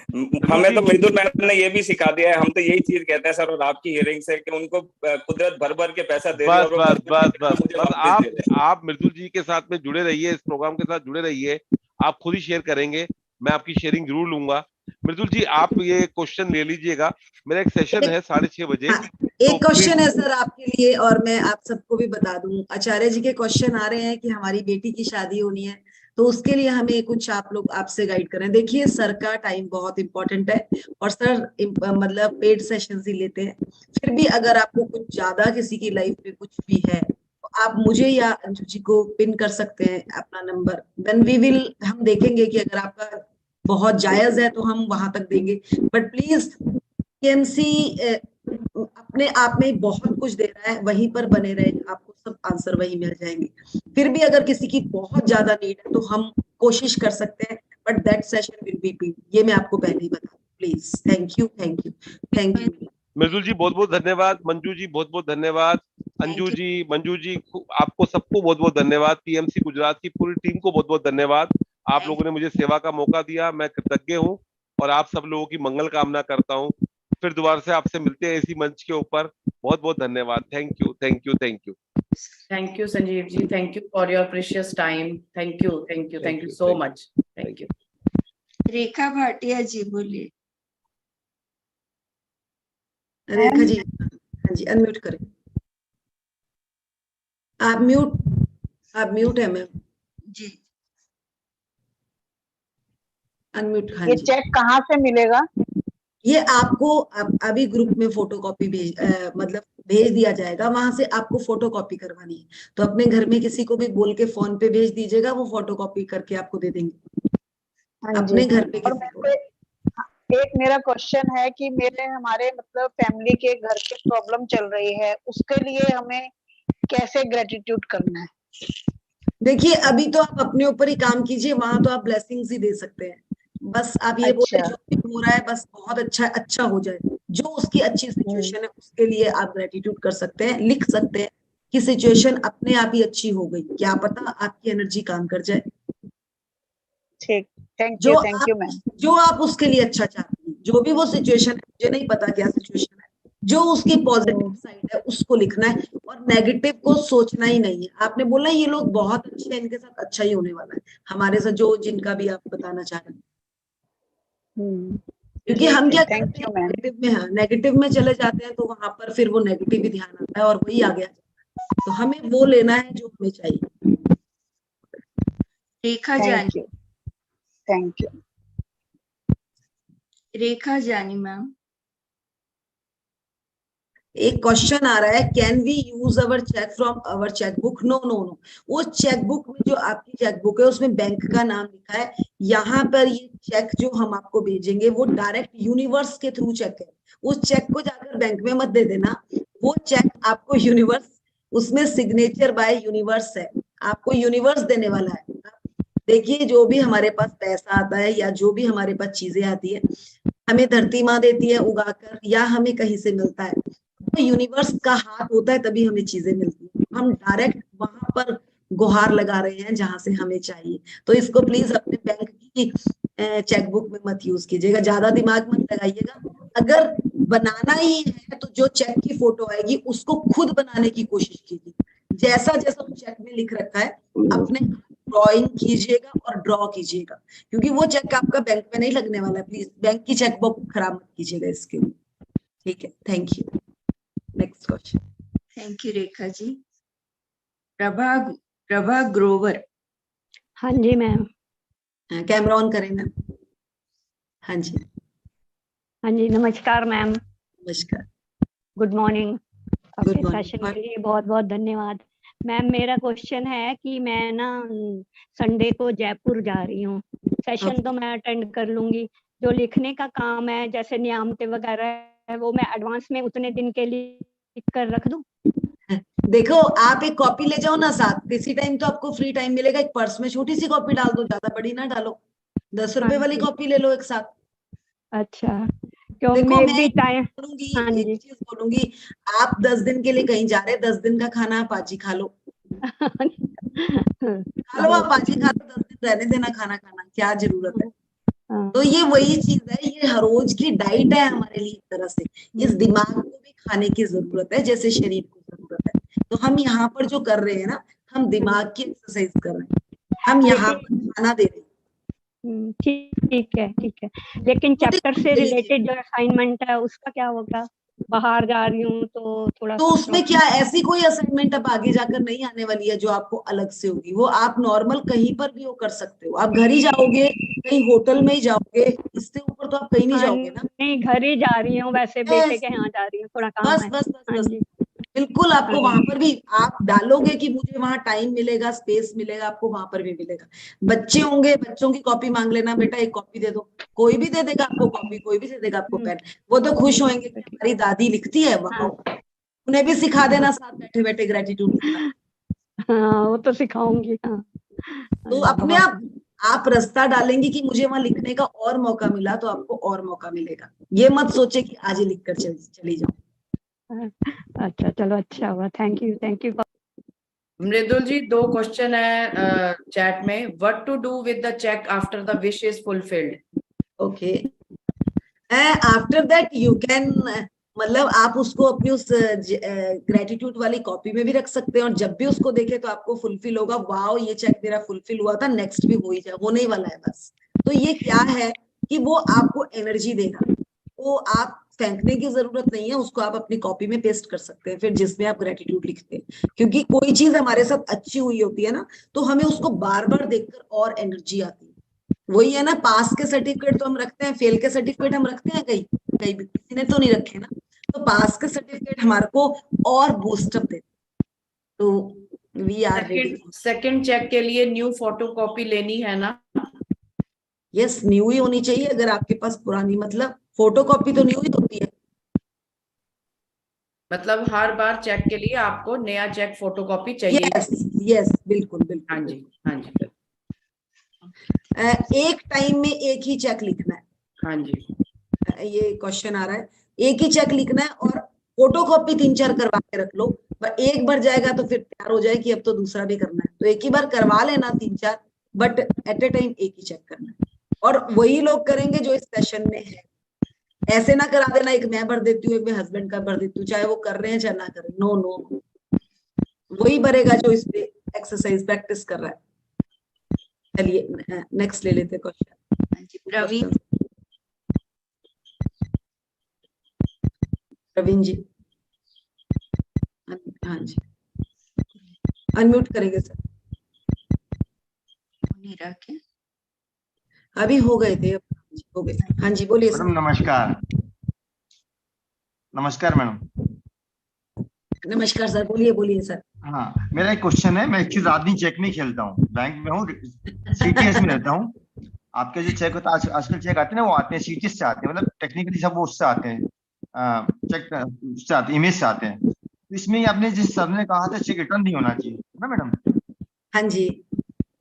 हमें तो मृदुल मैडम ने ये भी सिखा दिया है, हम तो यही चीज कहते हैं सर, और आपकी हियरिंग से कि उनको कुदरत भर भर के पैसा दे रही है बस और वो बस भर भर बस के पैसा बस मुझे बस वापस दे रहे हैं। आप मृदुल जी के साथ में जुड़े रहिए, इस प्रोग्राम के साथ जुड़े रहिए, आप खुद ही शेयर करेंगे, मैं आपकी शेयरिंग जरूर लूंगा। मृदुल जी आप ये क्वेश्चन ले लीजिएगा, मेरा एक सेशन है 6:30 बजे। हाँ, एक क्वेश्चन है सर आपके लिए, और मैं आप सबको भी बता दूं, आचार्य जी के क्वेश्चन आ रहे हैं कि हमारी बेटी की शादी होनी है, तो उसके लिए हमें कुछ आप लोग आपसे गाइड करें। देखिए सर का टाइम बहुत इंपॉर्टेंट है, और सर मतलब पेड सेशंस ही लेते हैं। फिर भी अगर आपको कुछ ज्यादा किसी की लाइफ में कुछ भी है, तो आप मुझे या अंजू जी को पिन कर सकते हैं अपना नंबर, देन वी विल, हम देखेंगे कि अगर आपका बहुत जायज है तो हम वहां तक देंगे। बट प्लीज पीएमसी अपने आप में बहुत कुछ दे रहा है, वहीं पर बने रहे, आपको सब आंसर वही मिल जाएंगे। फिर भी अगर किसी की बहुत ज्यादा नीड है तो हम कोशिश कर सकते हैं, but that session will be paid, ये मैं आपको पहले ही बता दूं। Please, thank you thank you thank you. Mridul ji बहुत बहुत धन्यवाद, मंजू जी बहुत बहुत धन्यवाद, अंजू जी, मंजू जी, आपको सबको बहुत बहुत धन्यवाद, पीएमसी गुजरात की पूरी टीम को बहुत बहुत धन्यवाद। आप लोगों ने मुझे सेवा का मौका दिया, मैं कृतज्ञ हूँ, और आप सब लोगों की मंगल कामना करता हूँ। फिर दोबारा से आपसे मिलते हैं इसी मंच के ऊपर। बहुत बहुत धन्यवाद, thank you thank you thank you. Thank you Sanjeev ji, thank you for your precious time, thank you thank you so much, thank you. Rekha Bhatia ji बोलिए। रेखा जी, हाँ जी, अनम्यूट करें। आप म्यूट है मैम, जी अनम्यूट। हाँ ये जी, चेक कहाँ से मिलेगा? ये आपको अभी ग्रुप में फोटोकॉपी मतलब भेज दिया जाएगा, वहां से आपको फोटोकॉपी करवानी है, तो अपने घर में किसी को भी बोल के फोन पे भेज दीजिएगा, वो फोटोकॉपी करके आपको दे देंगे। हाँ जी। अपने घर पे और किसी को। एक मेरा क्वेश्चन है कि हमारे मतलब फैमिली के घर के प्रॉब्लम चल रही है, उसके लिए हमें कैसे ग्रेटिट्यूड करना है? देखिए अभी तो आप अपने ऊपर ही काम कीजिए, वहां तो आप ब्लेसिंग्स ही दे सकते हैं। बस आप ये बोले अच्छा। जो भी हो रहा है बस बहुत अच्छा हो जाए, जो उसकी अच्छी सिचुएशन है उसके लिए आप ग्रेटिट्यूड कर सकते हैं, लिख सकते हैं कि सिचुएशन अपने आप ही अच्छी हो गई, क्या पता आपकी एनर्जी काम कर जाए। ठीक, थैंक यू मैम। जो आप उसके लिए अच्छा चाहते हैं, जो भी वो सिचुएशन है, मुझे नहीं पता क्या सिचुएशन है, जो उसकी पॉजिटिव साइड है उसको लिखना है, और नेगेटिव को सोचना ही नहीं है। आपने बोला ये लोग बहुत अच्छे हैं, इनके साथ अच्छा ही होने वाला है, हमारे साथ जो जिनका भी आप बताना चाह रहे हैं। क्योंकि हम क्या थैंक करते यू हैं, मैम। नेगेटिव में, हाँ नेगेटिव में चले जाते हैं, तो वहां पर फिर वो नेगेटिव ही ध्यान आता है और वही आ गया। तो हमें वो लेना है जो हमें चाहिए। Rekha thank Jani, you thank you. Rekha Jani ma'am. एक क्वेश्चन आ रहा है, can we use our cheque from our chequebook? No no no, वो चेकबुक में, जो आपकी चेकबुक है उसमें बैंक का नाम लिखा है, यहाँ पर ये चेक जो हम आपको भेजेंगे वो डायरेक्ट यूनिवर्स के थ्रू चेक है, उस चेक को जाकर बैंक में मत दे देना, वो चेक आपको यूनिवर्स, उसमें सिग्नेचर बाय यूनिवर्स है, आपको यूनिवर्स देने वाला है। देखिए जो भी हमारे पास पैसा आता है या जो भी हमारे पास चीजें आती है, हमें धरती माँ देती है उगाकर या हमें कहीं से मिलता है, तो यूनिवर्स का हाथ होता है तभी हमें चीजें मिलती है। हम डायरेक्ट वहां पर गुहार लगा रहे हैं जहां से हमें चाहिए, तो इसको प्लीज अपने बैंक की चेकबुक में मत यूज कीजिएगा, ज्यादा दिमाग मत लगाइएगा। अगर बनाना ही है तो जो चेक की फोटो आएगी उसको खुद बनाने की कोशिश कीजिए, जैसा जैसा उस चेक में लिख रखा है अपने ड्राइंग कीजिएगा और ड्रॉ कीजिएगा, क्योंकि वो चेक आपका बैंक में नहीं लगने वाला है। प्लीज बैंक की चेकबुक खराब मत कीजिएगा इसके लिए, ठीक है? Thank you. Next question. Thank you Rekha ji. Prabha Grover. हाँ जी मैम। कैमरा ऑन करें मैम। हाँ जी, हाँ जी, नमस्कार मैम। नमस्कार, गुड मॉर्निंग। गुड आपके सेशन मॉर्निंग। के लिए बहुत बहुत धन्यवाद। मैम मेरा क्वेश्चन है कि मैं ना संडे को जयपुर जा रही हूँ, सेशन तो मैं अटेंड कर लूंगी, जो लिखने का काम है जैसे नियामतें वगैरह है वो मैं एडवांस में उतने दिन के लिए लिख कर रख दूं? देखो आप एक कॉपी ले जाओ ना साथ, किसी टाइम तो आपको फ्री टाइम मिलेगा, एक पर्स में छोटी सी कॉपी डाल दो, ज्यादा बड़ी ना डालो, 10 रुपए वाली कॉपी ले लो एक साथ। अच्छा, क्यों देखो मैं मैं भी टाइम। बोलूंगी, हाँ एक जी। चीज बोलूंगी, आप 10 दिन के लिए कहीं जा रहे हैं, 10 दिन का खाना आप आज ही खा लो, खा लो आप आज ही खा लो, 10 दिन रहने देना खाना खाना, क्या जरूरत है? हाँ, तो ये वही चीज है, ये हर रोज की डाइट है हमारे लिए एक तरह से। इस दिमाग को भी खाने की जरूरत है जैसे शरीर को जरूरत है। तो हम यहाँ पर जो कर रहे हैं ना, हम दिमाग की एक्सरसाइज कर रहे हैं, हम यहाँ पर खाना दे रहे हैं। ठीक है, ठीक है। लेकिन चैप्टर से छोटे रिलेटेड जो असाइनमेंट है उसका क्या होगा? बाहर जा रही हूँ तो थोड़ा तो सा उसमें क्या, ऐसी कोई असाइनमेंट अब आगे जाकर नहीं आने वाली है जो आपको अलग से होगी। वो आप नॉर्मल कहीं पर भी वो कर सकते हो। आप घर ही जाओगे, कहीं होटल में ही जाओगे, इससे ऊपर तो आप कहीं नहीं जाओगे ना। नहीं, घर ही जा रही हूँ, वैसे बेटे Yes, के यहाँ जा रही हूँ, थोड़ा काम बस है। बस बस हाँ बस जी, बिल्कुल। आपको हाँ वहां जी। पर भी आप डालोगे कि मुझे वहां टाइम मिलेगा, स्पेस मिलेगा, आपको वहां पर भी मिलेगा। बच्चे होंगे, बच्चों की कॉपी मांग लेना, बेटा एक कॉपी दे दो, कोई भी दे देगा आपको कॉपी, कोई भी दे देगा आपको पेन। वो तो खुश होंगे कि हमारी दादी लिखती है, वाह। हाँ, उन्हें भी सिखा देना साथ बैठे बैठे ग्रेटिट्यूड लिखना। हाँ, वो तो सिखाऊंगी। हाँ, तो हाँ, अपने बहुत। आप रास्ता डालेंगे कि मुझे वहां लिखने का और मौका मिला तो आपको और मौका मिलेगा। ये मत सोचे कि आज ही लिख कर चली जाओ। अच्छा, चलो, अच्छा हुआ। Thank you, thank you. Mridul ji, 2 question है चैट में। What to do with the cheque after the wish is fulfilled? Okay, after that you can, मतलब आप उसको अपनी उस ग्रेटिट्यूड वाली कॉपी में भी रख सकते हैं, और जब भी उसको देखे तो आपको फुलफिल होगा, वाओ ये चेक मेरा फुलफिल हुआ था, नेक्स्ट भी हो ही जाए, होने ही वाला है बस। तो ये क्या है कि वो आपको एनर्जी देगा। वो आप फेंकने की जरूरत नहीं है, उसको आप अपनी कॉपी में पेस्ट कर सकते हैं फिर, जिसमें आप ग्रेटिट्यूड लिखते हैं। क्योंकि कोई चीज हमारे साथ अच्छी हुई होती है ना, तो हमें उसको बार बार देखकर और एनर्जी आती है। वही है ना, पास के सर्टिफिकेट तो हम रखते हैं, फेल के सर्टिफिकेट हम रखते हैं कहीं कहीं भी, किसी ने तो नहीं रखे ना। तो पास के सर्टिफिकेट हमारे को और बूस्टअप देते। तो we are ready. Second cheque के लिए न्यू फोटोकॉपी लेनी है ना? यस, न्यू ही होनी चाहिए। अगर आपके पास पुरानी, मतलब फोटोकॉपी तो न्यू ही होती है। मतलब हर बार चेक के लिए आपको नया चेक फोटोकॉपी चाहिए? यस यस, बिल्कुल बिल्कुल। हाँ जी, हाँ जी, एक टाइम में एक ही चेक लिखना है। हाँ जी। ये क्वेश्चन आ रहा है, एक ही चेक लिखना है और फोटोकॉपी 3-4 करवा के रख लो। पर एक बार जाएगा तो फिर तैयार हो जाए कि अब तो दूसरा भी करना है, तो एक ही बार करवा लेना 3-4, बट एट ए टाइम एक ही चेक करना है। और वही लोग करेंगे जो इस सेशन में है। ऐसे ना करा देना, एक मैं भर देती हूँ, एक मैं हस्बैंड का भर देती हूँ, चाहे वो कर रहे हैं चाहे ना करें। नो नो नो, वही भरेगा जो इस पे एक्सरसाइज प्रैक्टिस कर रहा है। चलिए नेक्स्ट ले लेते क्वेश्चन। प्रवीण, प्रवीण जी, हाँ जी, अनम्यूट करेंगे सर। नीरा के अभी हो गए थे, हो गए। हाँ जी, बोलिए सर। मैडम नमस्कार। नमस्कार मैडम। नमस्कार सर, बोलिए बोलिए सर। हाँ, मेरा एक क्वेश्चन है। मैं एक्चुअली रात दिन चेक नहीं खेलता हूँ, बैंक में हूँ, सीटीएस में रहता हूँ। आपके जो चेक होता है आजकल चेक आते हैं ना, वो आते हैं सीटीएस से आते हैं, मतलब टेक्निकली सब वो उससे आते हैं, चेक उससे आते हैं, इमेज से आते हैं। तो इसमें आपने जिस सर ने कहा था चेक रिटर्न नहीं होना चाहिए ना मैडम? हाँ जी।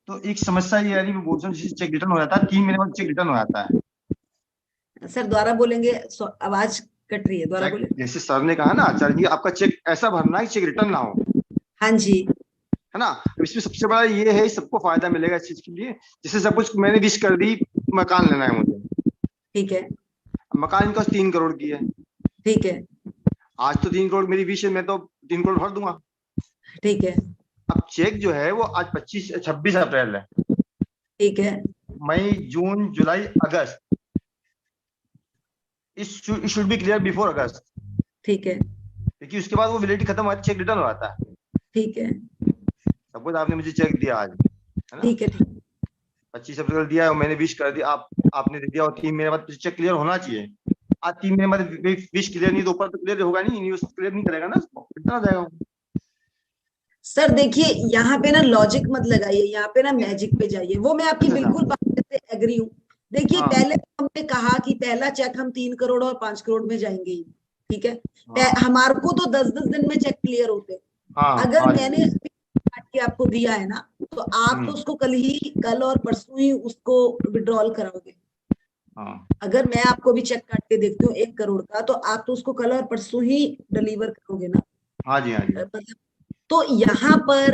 तो एक समस्या ये आ रही है, मैं बोलता हूँ जैसे चेक रिटर्न हो जाता है 3 महीने बाद चेक रिटर्न हो जाता है। सर दोबारा बोलेंगे, आवाज कट रही है, दोबारा बोले। जैसे सर ने कहा ना आचार्य जी, आपका चेक ऐसा भरना है कि चेक रिटर्न ना हो, हाँ जी। है ना? इसमें सबसे बड़ा ये है, सबको फायदा मिलेगा इस चीज के लिए। जैसे सपोज मैंने विश कर दी मकान लेना है मुझे, ठीक है। मकान इनका 3 करोड़ की है, ठीक है। आज तो 3 करोड़ मेरी विश है, मैं तो 3 करोड़ भर दूंगा। ठीक है। अब चेक जो है वो आज 26 अप्रैल है, ठीक है। मई जून जुलाई अगस्त, it should be clear before August, ठीक है। क्योंकि उसके बाद वो वैलिडिटी खत्म हो जाती है, चेक रिटर्न हो जाता है। ठीक है। सपोज आपने मुझे चेक दिया आज, है ना, ठीक है। 25 अप्रैल दिया है और मैंने विश कर दिया, आपने दे दिया, और 3 महीने बाद चेक क्लियर होना चाहिए। आज 3 महीने बाद विश क्लियर नहीं, तो ऊपर तो क्लियर होगा नहीं, यूनिवर्स क्लियर नहीं करेगा ना, कितना जाएगा। सर देखिए, यहाँ पे ना लॉजिक मत लगाइए, यहाँ पे ना मैजिक पे जाइए। वो मैं आपकी बिल्कुल बात से एग्री हूँ। देखिए पहले हमने कहा कि पहला चेक हम 3 करोड़ और 5 करोड़ में जाएंगे ही, ठीक है। हमारे को तो 10-10 दिन में चेक क्लियर होते। अगर मैंने काट के आपको दिया है ना, तो आप तो उसको कल और परसों ही उसको विड्रॉल कराओगे। अगर मैं आपको भी चेक काट के देखती हूँ 1 करोड़ का, तो आप तो उसको कल और परसों ही डिलीवर करोगे ना। हाँ जी, हाँ जी। तो यहाँ पर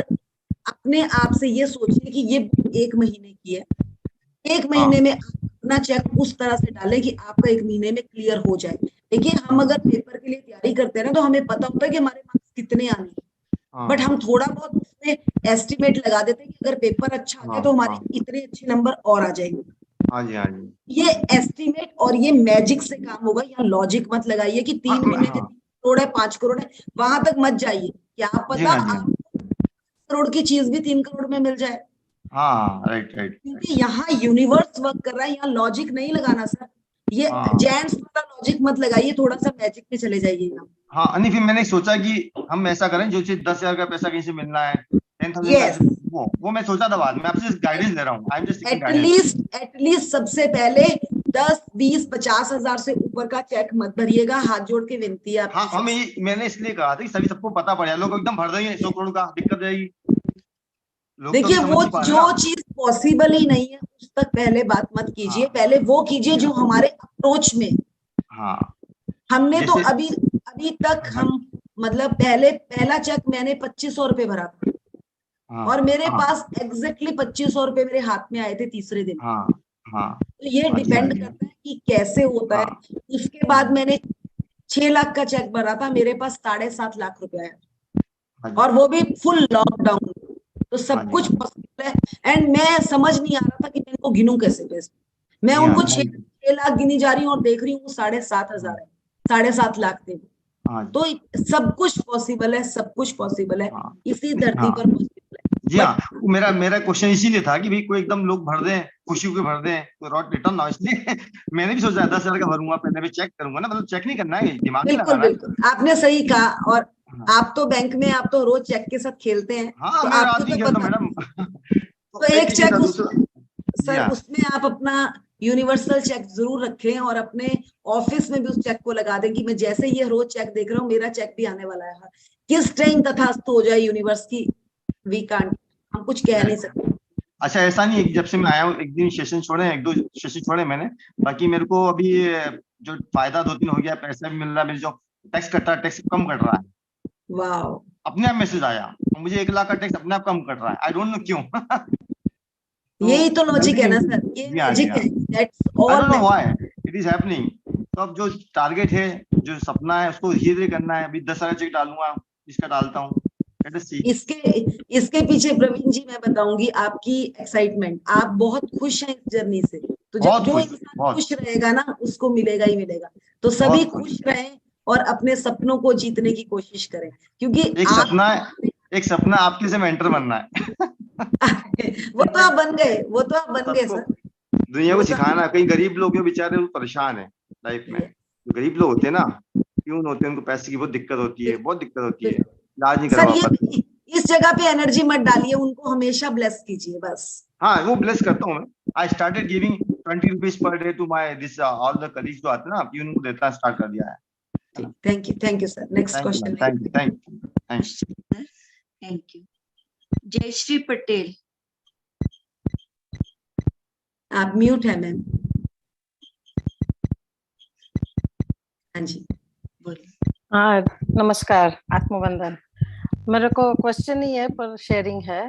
अपने आप से ये सोचिए कि ये 1 महीने की है, 1 महीने में अपना चेक उस तरह से डालें कि आपका 1 महीने में क्लियर हो जाए। देखिए हम अगर पेपर के लिए तैयारी करते हैं ना तो हमें पता होता है कि हमारे मार्क्स कितने आने हैं, बट हम थोड़ा बहुत उसमें एस्टिमेट लगा देते हैं कि अगर पेपर अच्छा आ गया तो हमारे इतने अच्छे नंबर और आ जाएंगे। हाँ जी, हाँ जी। ये एस्टिमेट और ये मैजिक से काम होगा। यहाँ लॉजिक मत लगाइए कि 3 महीने में 3 करोड़ है 5 करोड़ है, वहां तक मत जाइए। क्या पता आपको 5 करोड़ की चीज भी 3 करोड़ में मिल जाए। हाँ, राइट राइट। क्योंकि यहाँ यूनिवर्स वर्क कर रहा है, यहाँ लॉजिक नहीं लगाना सर। ये जेंट्स वाला लॉजिक मत लगाइए, थोड़ा सा मैजिक में चले जाइएगा। हाँ, नहीं फिर मैंने सोचा कि हम ऐसा करें, जो चीज 10,000 का पैसा कहीं से मिलना है, 10,000 Yes. वो मैं सोचा था बाद में, आपसे गाइडेंस ले रहा हूँ। I am just taking guidance. At least सबसे पहले 10, 20, 50 हजार से ऊपर का चेक मत भरिएगा, हाथ जोड़ के विनती है आपकी। हाँ, मैंने इसलिए कहा था कि सभी सबको पता पड़ जाए, लोग एकदम भर देंगे 100 करोड़ का, दिक्कत जाएगी। देखिए वो जो चीज पॉसिबल ही नहीं है उस तक पहले बात मत कीजिए। पहले वो कीजिए जो हमारे अप्रोच में। हाँ, हमने तो अभी तक हम मतलब पहला चेक मैंने 2500 रुपए भरा था और मेरे पास एग्जैक्टली 2500 रुपए मेरे हाथ में आए थे तीसरे दिन। तो ये डिपेंड करता है कि कैसे होता है। उसके बाद मैंने 6 लाख का चेक भरा था, मेरे पास 7.5 लाख रुपए आया और वो भी फुल लॉकडाउन। तो सब कुछ पॉसिबल है। एंड मैं समझ नहीं आ रहा था कि मैं इनको गिनूं कैसे पैसे। मैं उनको 6 लाख गिनी जा रही हूँ और देख रही हूँ वो 7,500 है, 7.5 लाख थे। तो सब कुछ पॉसिबल है, सब कुछ पॉसिबल है, इसी धरती पर पॉसिबल है। जी हाँ, मेरा क्वेश्चन इसीलिए था कि भाई कोई एकदम लोग भर दें, खुशी के भर दें, कोई रॉट रिटर्न ना, इसलिए मैंने भी सोचा 10,000 का भरूंगा, पहले भी चेक करूंगा ना, मतलब चेक नहीं करना है, दिमाग नहीं लगाना है। बिल्कुल आपने सही कहा। और आप तो बैंक में आप तो रोज चेक के साथ खेलते हैं। हाँ, तो मैं आपको रात भी तो खेलता पता मैडम। तो एक चेक सर हाँ। उसमें आप अपना यूनिवर्सल चेक जरूर रखें और अपने ऑफिस में भी उस चेक को लगा दें कि मैं जैसे ये रोज चेक देख रहा हूँ मेरा चेक भी आने वाला है। किस टाइम तथास्तु हो जाए यूनिवर्स की, वी कांट, हम कुछ कह नहीं सकते। अच्छा, ऐसा नहीं है कि जब से मैं आया हूँ एक दिन सेशन छोड़े, 1-2 सेशन छोड़े मैंने, बाकी मेरे को अभी जो फायदा 2-3 हो गया, पैसा भी मिल रहा है, मेरे जो टैक्स कट रहा है, टैक्स कम कट रहा है। वाह, अपने आप मैसेज आया, मुझे 1 लाख का टैक्स अपने आप कम कट रहा है, आई डोंट नो क्यों। यही तो लॉजिक है ना सर, ये मैजिक है। That's all why it is happening. तो अब जो टारगेट है, जो सपना है, उसको धीरे धीरे करना है। अभी 10,000 चेक डालूंगा, इसका डालता हूँ। इसके पीछे प्रवीण जी मैं बताऊंगी आपकी एक्साइटमेंट। आप बहुत खुश हैं इस जर्नी से, तो जब जो इंसान खुश रहेगा ना उसको मिलेगा ही मिलेगा। तो सभी खुश रहें और अपने सपनों को जीतने की कोशिश करें, क्योंकि एक सपना आपके से मेंटर बनना है। वो तो आप बन गए सर। दुनिया को सिखाना। कई गरीब लोग बेचारे वो परेशान है लाइफ में। गरीब लोग होते हैं ना, क्यों होते हैं, उनको पैसे की बहुत दिक्कत होती है, इलाज नहीं करवा पाते। इस जगह पे एनर्जी मत डालिए, उनको हमेशा ब्लेस कीजिए बस। हाँ, वो ब्लेस करता हूँ मैं। I started giving 20 rupees per day to my this all the colleagues जो आते हैं ना, अभी उनको देता स्टार्ट कर दिया है। Thank you sir. Next question. Thank you. Jayashree Patel, आप म्यूट है मैम। हाँ जी बोलिए। हाँ, नमस्कार, आत्मवंदन। मेरे को क्वेश्चन ही है पर शेयरिंग है।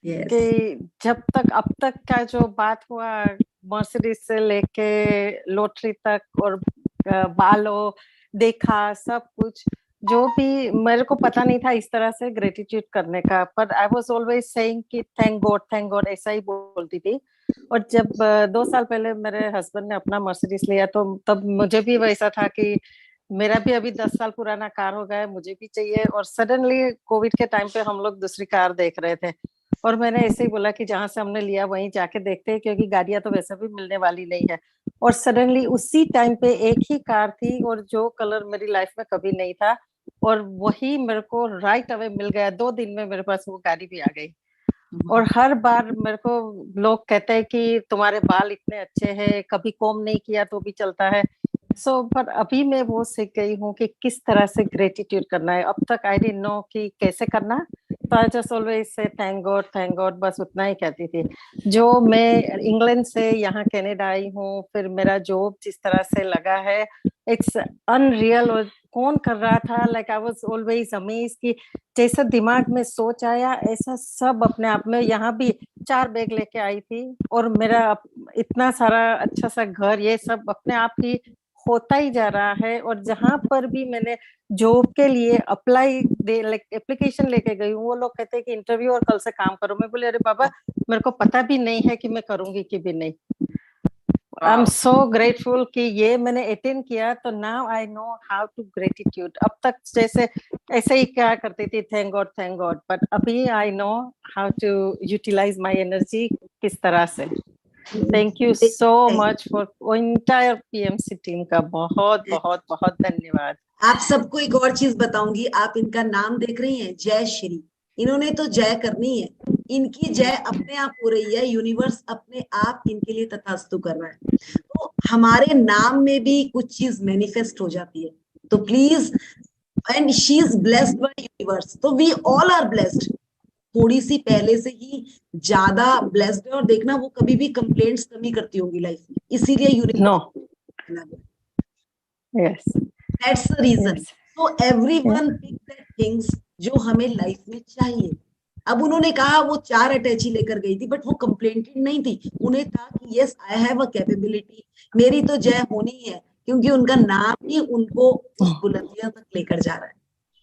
कि जब तक अब तक का जो बात हुआ, मर्सिडीज से लेके लॉटरी तक और बालों देखा, सब कुछ जो भी मेरे को पता नहीं था इस तरह से ग्रेटिट्यूड करने का। पर आई वाज ऑलवेज सेइंग कि थैंक गॉड, ऐसा ही बोलती थी। और जब 2 साल पहले मेरे हस्बैंड ने अपना मर्सिडीज लिया, तो तब मुझे भी वैसा था कि मेरा भी अभी 10 साल पुराना कार हो गया, मुझे भी चाहिए। और सडनली कोविड के टाइम पे हम लोग दूसरी कार देख रहे थे और मैंने ऐसे ही बोला कि जहां से हमने लिया वहीं जाके देखते हैं, क्योंकि गाड़ियां तो वैसे भी मिलने वाली नहीं है। और सडनली उसी टाइम पे एक ही कार थी और जो कलर मेरी लाइफ में कभी नहीं था, और वही मेरे को राइट अवे मिल गया। 2 दिन में मेरे पास वो गाड़ी भी आ गई। और हर बार मेरे को लोग कहते हैं कि तुम्हारे बाल इतने अच्छे हैं, कभी कॉम नहीं किया तो भी चलता है। पर अभी मैं वो सीख गई हूँ कि किस तरह से ग्रेटिट्यूड करना है। अब तक आई डिडंट नो कि कैसे करना, तो I just always say thank God, बस उतना ही कहती थी। जो मैं इंग्लैंड से यहाँ कनाडा आई हूँ, फिर मेरा जॉब जिस तरह से लगा है, इट्स अनरियल। और कौन कर रहा था, like I was always amazed कि जैसा दिमाग में सोच आया ऐसा सब अपने आप में। यहाँ भी 4 बैग लेके आई थी और मेरा इतना सारा अच्छा सा घर, ये सब अपने आप ही होता ही जा रहा है। और जहां पर भी मैंने जॉब के लिए एप्लीकेशन लेके गई हूँ, वो लोग कहते हैं कि इंटरव्यू और कल से काम करो। मैं बोले अरे बाबा, मेरे को पता भी नहीं है कि मैं करूंगी कि भी नहीं। आई एम सो ग्रेटफुल कि ये मैंने अटेंड किया, तो now I know how to gratitude. अब तक जैसे ऐसे ही क्या करती थी, थैंक गॉड, बट अभी I know how to utilise my energy किस तरह से। Thank you so much for entire PMC team का बहुत बहुत बहुत धन्यवाद। आप सबको एक और चीज बताऊंगी, आप इनका नाम देख रही हैं, जय श्री। इन्होंने तो जय करनी है, इनकी जय अपने आप हो रही है, यूनिवर्स अपने आप इनके लिए तथास्तु कर रहा है। तो हमारे नाम में भी कुछ चीज मैनिफेस्ट हो जाती है, तो please, and she is blessed by universe, तो वी ऑल आर ब्लेस्ड। थोड़ी सी पहले से ही ज्यादा ब्लेस्ड है, और देखना वो कभी भी कंप्लेंट्स कमी करती होंगी लाइफ में, इसीलिए universe yes that's the reason. So everyone pick that things जो हमें लाइफ में चाहिए। अब उन्होंने कहा वो 4 अटैची लेकर गई थी, बट वो कंप्लेंटेड नहीं थी, उन्हें था कि yes I have a capability, मेरी तो जय होनी है, क्योंकि उनका नाम ही उनको उस बुलंदियों तक लेकर जा रहा है।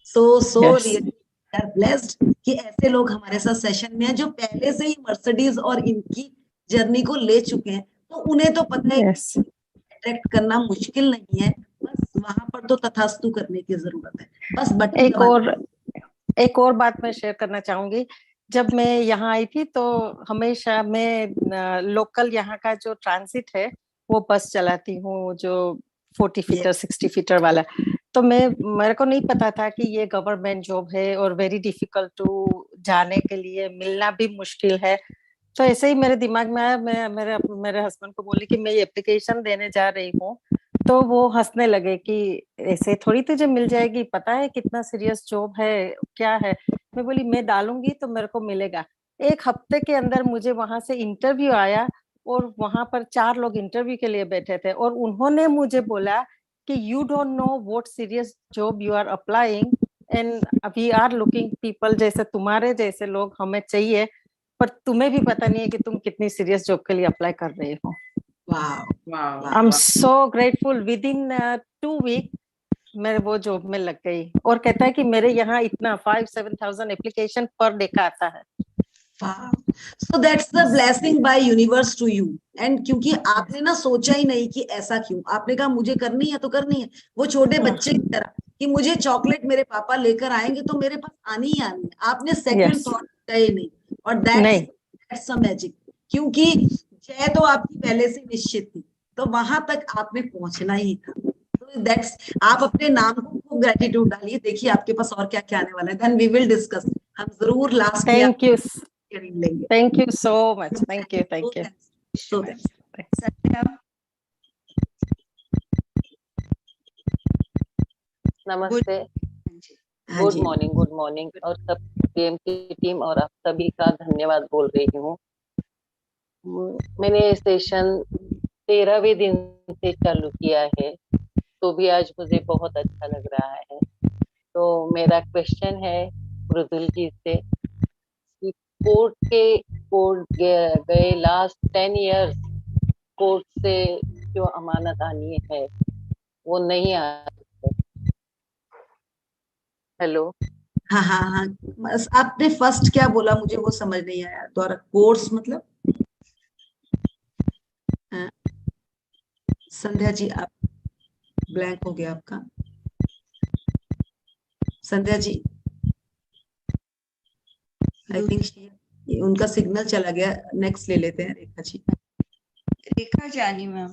सो रियली आर ब्लेस्ड कि ऐसे लोग हमारे साथ सेशन में हैं, जो पहले से ही मर्सिडीज और इनकी जर्नी को ले चुके हैं, तो उन्हें तो पता है कि अट्रैक्ट करना मुश्किल नहीं है, बस वहां पर तो तथास्तु करने की जरूरत है, बस बटन। एक और बात मैं शेयर करना चाहूंगी। जब मैं यहाँ आई थी तो हमेशा मैं लोकल यहाँ का जो ट्रांजिट है वो बस चलाती हूँ, जो 40 फीटर 60 फीटर वाला। तो मेरे को नहीं पता था कि ये गवर्नमेंट जॉब है और वेरी डिफिकल्ट टू जाने के लिए, मिलना भी मुश्किल है। तो ऐसे ही मेरे दिमाग में आया, मैं मेरे हस्बैंड को बोली कि मैं ये एप्लीकेशन देने जा रही हूँ। तो वो हंसने लगे कि ऐसे थोड़ी तुझे मिल जाएगी, पता है कितना सीरियस जॉब है, क्या है। मैं बोली मैं डालूंगी तो मेरे को मिलेगा। 1 हफ्ते के अंदर मुझे वहां से इंटरव्यू आया, और वहां पर 4 लोग इंटरव्यू के लिए बैठे थे, और उन्होंने मुझे बोला कि you don't know what serious job you are applying, and we are looking people जैसे तुम्हारे जैसे लोग हमें चाहिए, पर तुम्हें भी पता नहीं है कि तुम कितनी सीरियस जॉब के लिए अप्लाई कर रहे हो। I am so grateful. Within 2 week मेरे वो जॉब में लग गई, और कहता है कि मेरे यहाँ इतना 5-7,000 एप्लीकेशन पर डे का आता है। So that's the blessing by universe to you. And क्योंकि आपने ना सोचा ही नहीं कि ऐसा क्यों, आपने कहा मुझे करनी है तो करनी है, वो छोटे बच्चे की तरह कि मुझे चॉकलेट मेरे पापा लेकर आएंगे तो मेरे पास आनी ही आनी है। आपने सेकंड थॉट गए नहीं, और that's a magic, क्योंकि जय तो आपकी पहले से निश्चित थी, तो वहां तक आपने पहुंचना ही था। तो दैट्स, आप अपने नाम को ग्रेटिट्यूड डालिए, देखिए आपके पास और क्या क्या आने वाला है, देन वी विल डिस्कस। हम जरूर लास्ट में लेंगे। Thank you so much. Thank you सो नमस्ते, गुड मॉर्निंग, और सब पीएमसी टीम और आप सभी का धन्यवाद बोल रही हूँ। मैंने सेशन 13वें दिन से चालू किया है, तो भी आज मुझे बहुत अच्छा लग रहा है। तो मेरा क्वेश्चन है मृदुल जी से कि कोर्ट गए लास्ट 10 इयर्स कोर्ट से जो अमानत आनी है वो नहीं आ रही। हेलो, हाँ, बस आपने फर्स्ट क्या बोला मुझे वो समझ नहीं आया, दोबारा। कोर्स मतलब? संध्या जी आप ब्लैंक हो गया आपका। संध्या जी आई थिंक उनका सिग्नल चला गया, नेक्स्ट ले लेते हैं रेखा जी। रेखा जानी मैम,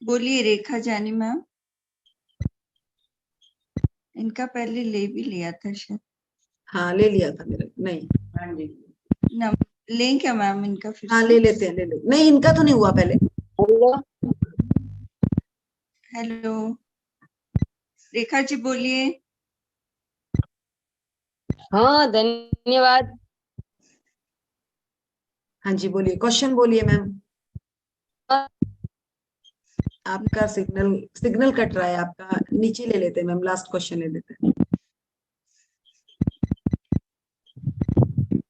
बोलिए रेखा जानी मैम। इनका पहले ले भी लिया था शायद। हाँ ले लिया था मेरा, नहीं लें क्या मैम इनका फिर? हाँ ले लेते हैं, ले ले। नहीं इनका तो नहीं हुआ पहले। हेलो रेखा जी बोलिए। हाँ धन्यवाद। हाँ जी बोलिए, क्वेश्चन बोलिए मैम। आपका सिग्नल कट रहा है आपका, नीचे ले लेते हैं मैम, लास्ट क्वेश्चन ले लेते हैं।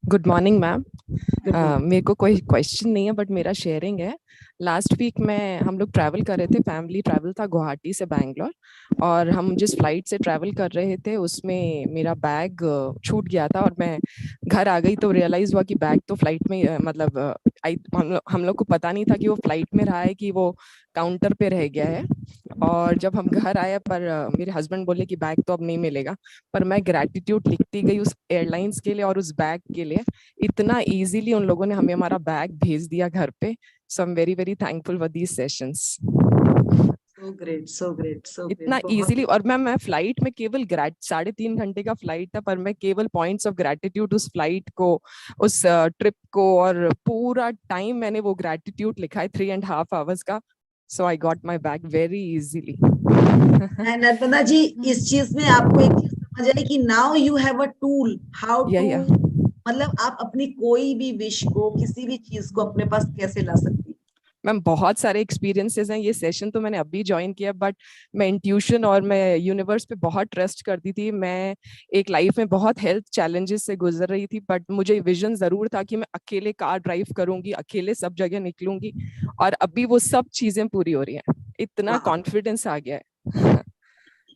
Good morning ma'am. मेरे को कोई क्वेश्चन नहीं है बट मेरा शेयरिंग है। लास्ट वीक में हम लोग ट्रैवल कर रहे थे, फैमिली ट्रैवल था गुवाहाटी से बैंगलोर, और हम जिस फ्लाइट से ट्रैवल कर रहे थे उसमें मेरा बैग छूट गया था और मैं घर आ गई तो रियलाइज हुआ कि बैग तो फ्लाइट में मतलब हम लोग को पता नहीं था कि वो फ्लाइट में रहा है कि वो काउंटर पे रह गया है। और जब हम घर आए पर मेरे हस्बैंड बोले कि बैग तो अब नहीं मिलेगा, पर मैं ग्रैटिट्यूड लिखती गई उस एयरलाइंस के लिए और उस बैग के लिए। इतना इजीली उन लोगों ने हमें हमारा बैग भेज दिया घर पे। So I am very very thankful for these sessions. So great, so great, so great. इतना इजीली। और मैं फ्लाइट में केवल 3.5 घंटे का फ्लाइट था, पर मैं केवल पॉइंट्स ऑफ ग्रैटिट्यूड उस फ्लाइट को, उस ट्रिप को, और पूरा टाइम मैंने वो ग्रैटिट्यूड लिखा है 3.5 hours का। So I got my bag very easily. Narmada ji, इस चीज में आपको एक चीज समझ आई कि now you have a tool how to, मतलब आप अपनी कोई भी विश को, किसी भी चीज को अपने पास कैसे ला सकती हैं। मैम बहुत सारे एक्सपीरियंसेस हैं। ये सेशन तो मैंने अभी ज्वाइन किया, बट मैं इंट्यूशन और मैं यूनिवर्स पे बहुत ट्रस्ट करती थी। मैं एक लाइफ में बहुत हेल्थ चैलेंजेस से गुजर रही थी, बट मुझे विजन जरूर था कि मैं अकेले कार ड्राइव करूंगी, अकेले सब जगह निकलूंगी, और अभी वो सब चीजें पूरी हो रही हैं। इतना कॉन्फिडेंस आ गया है।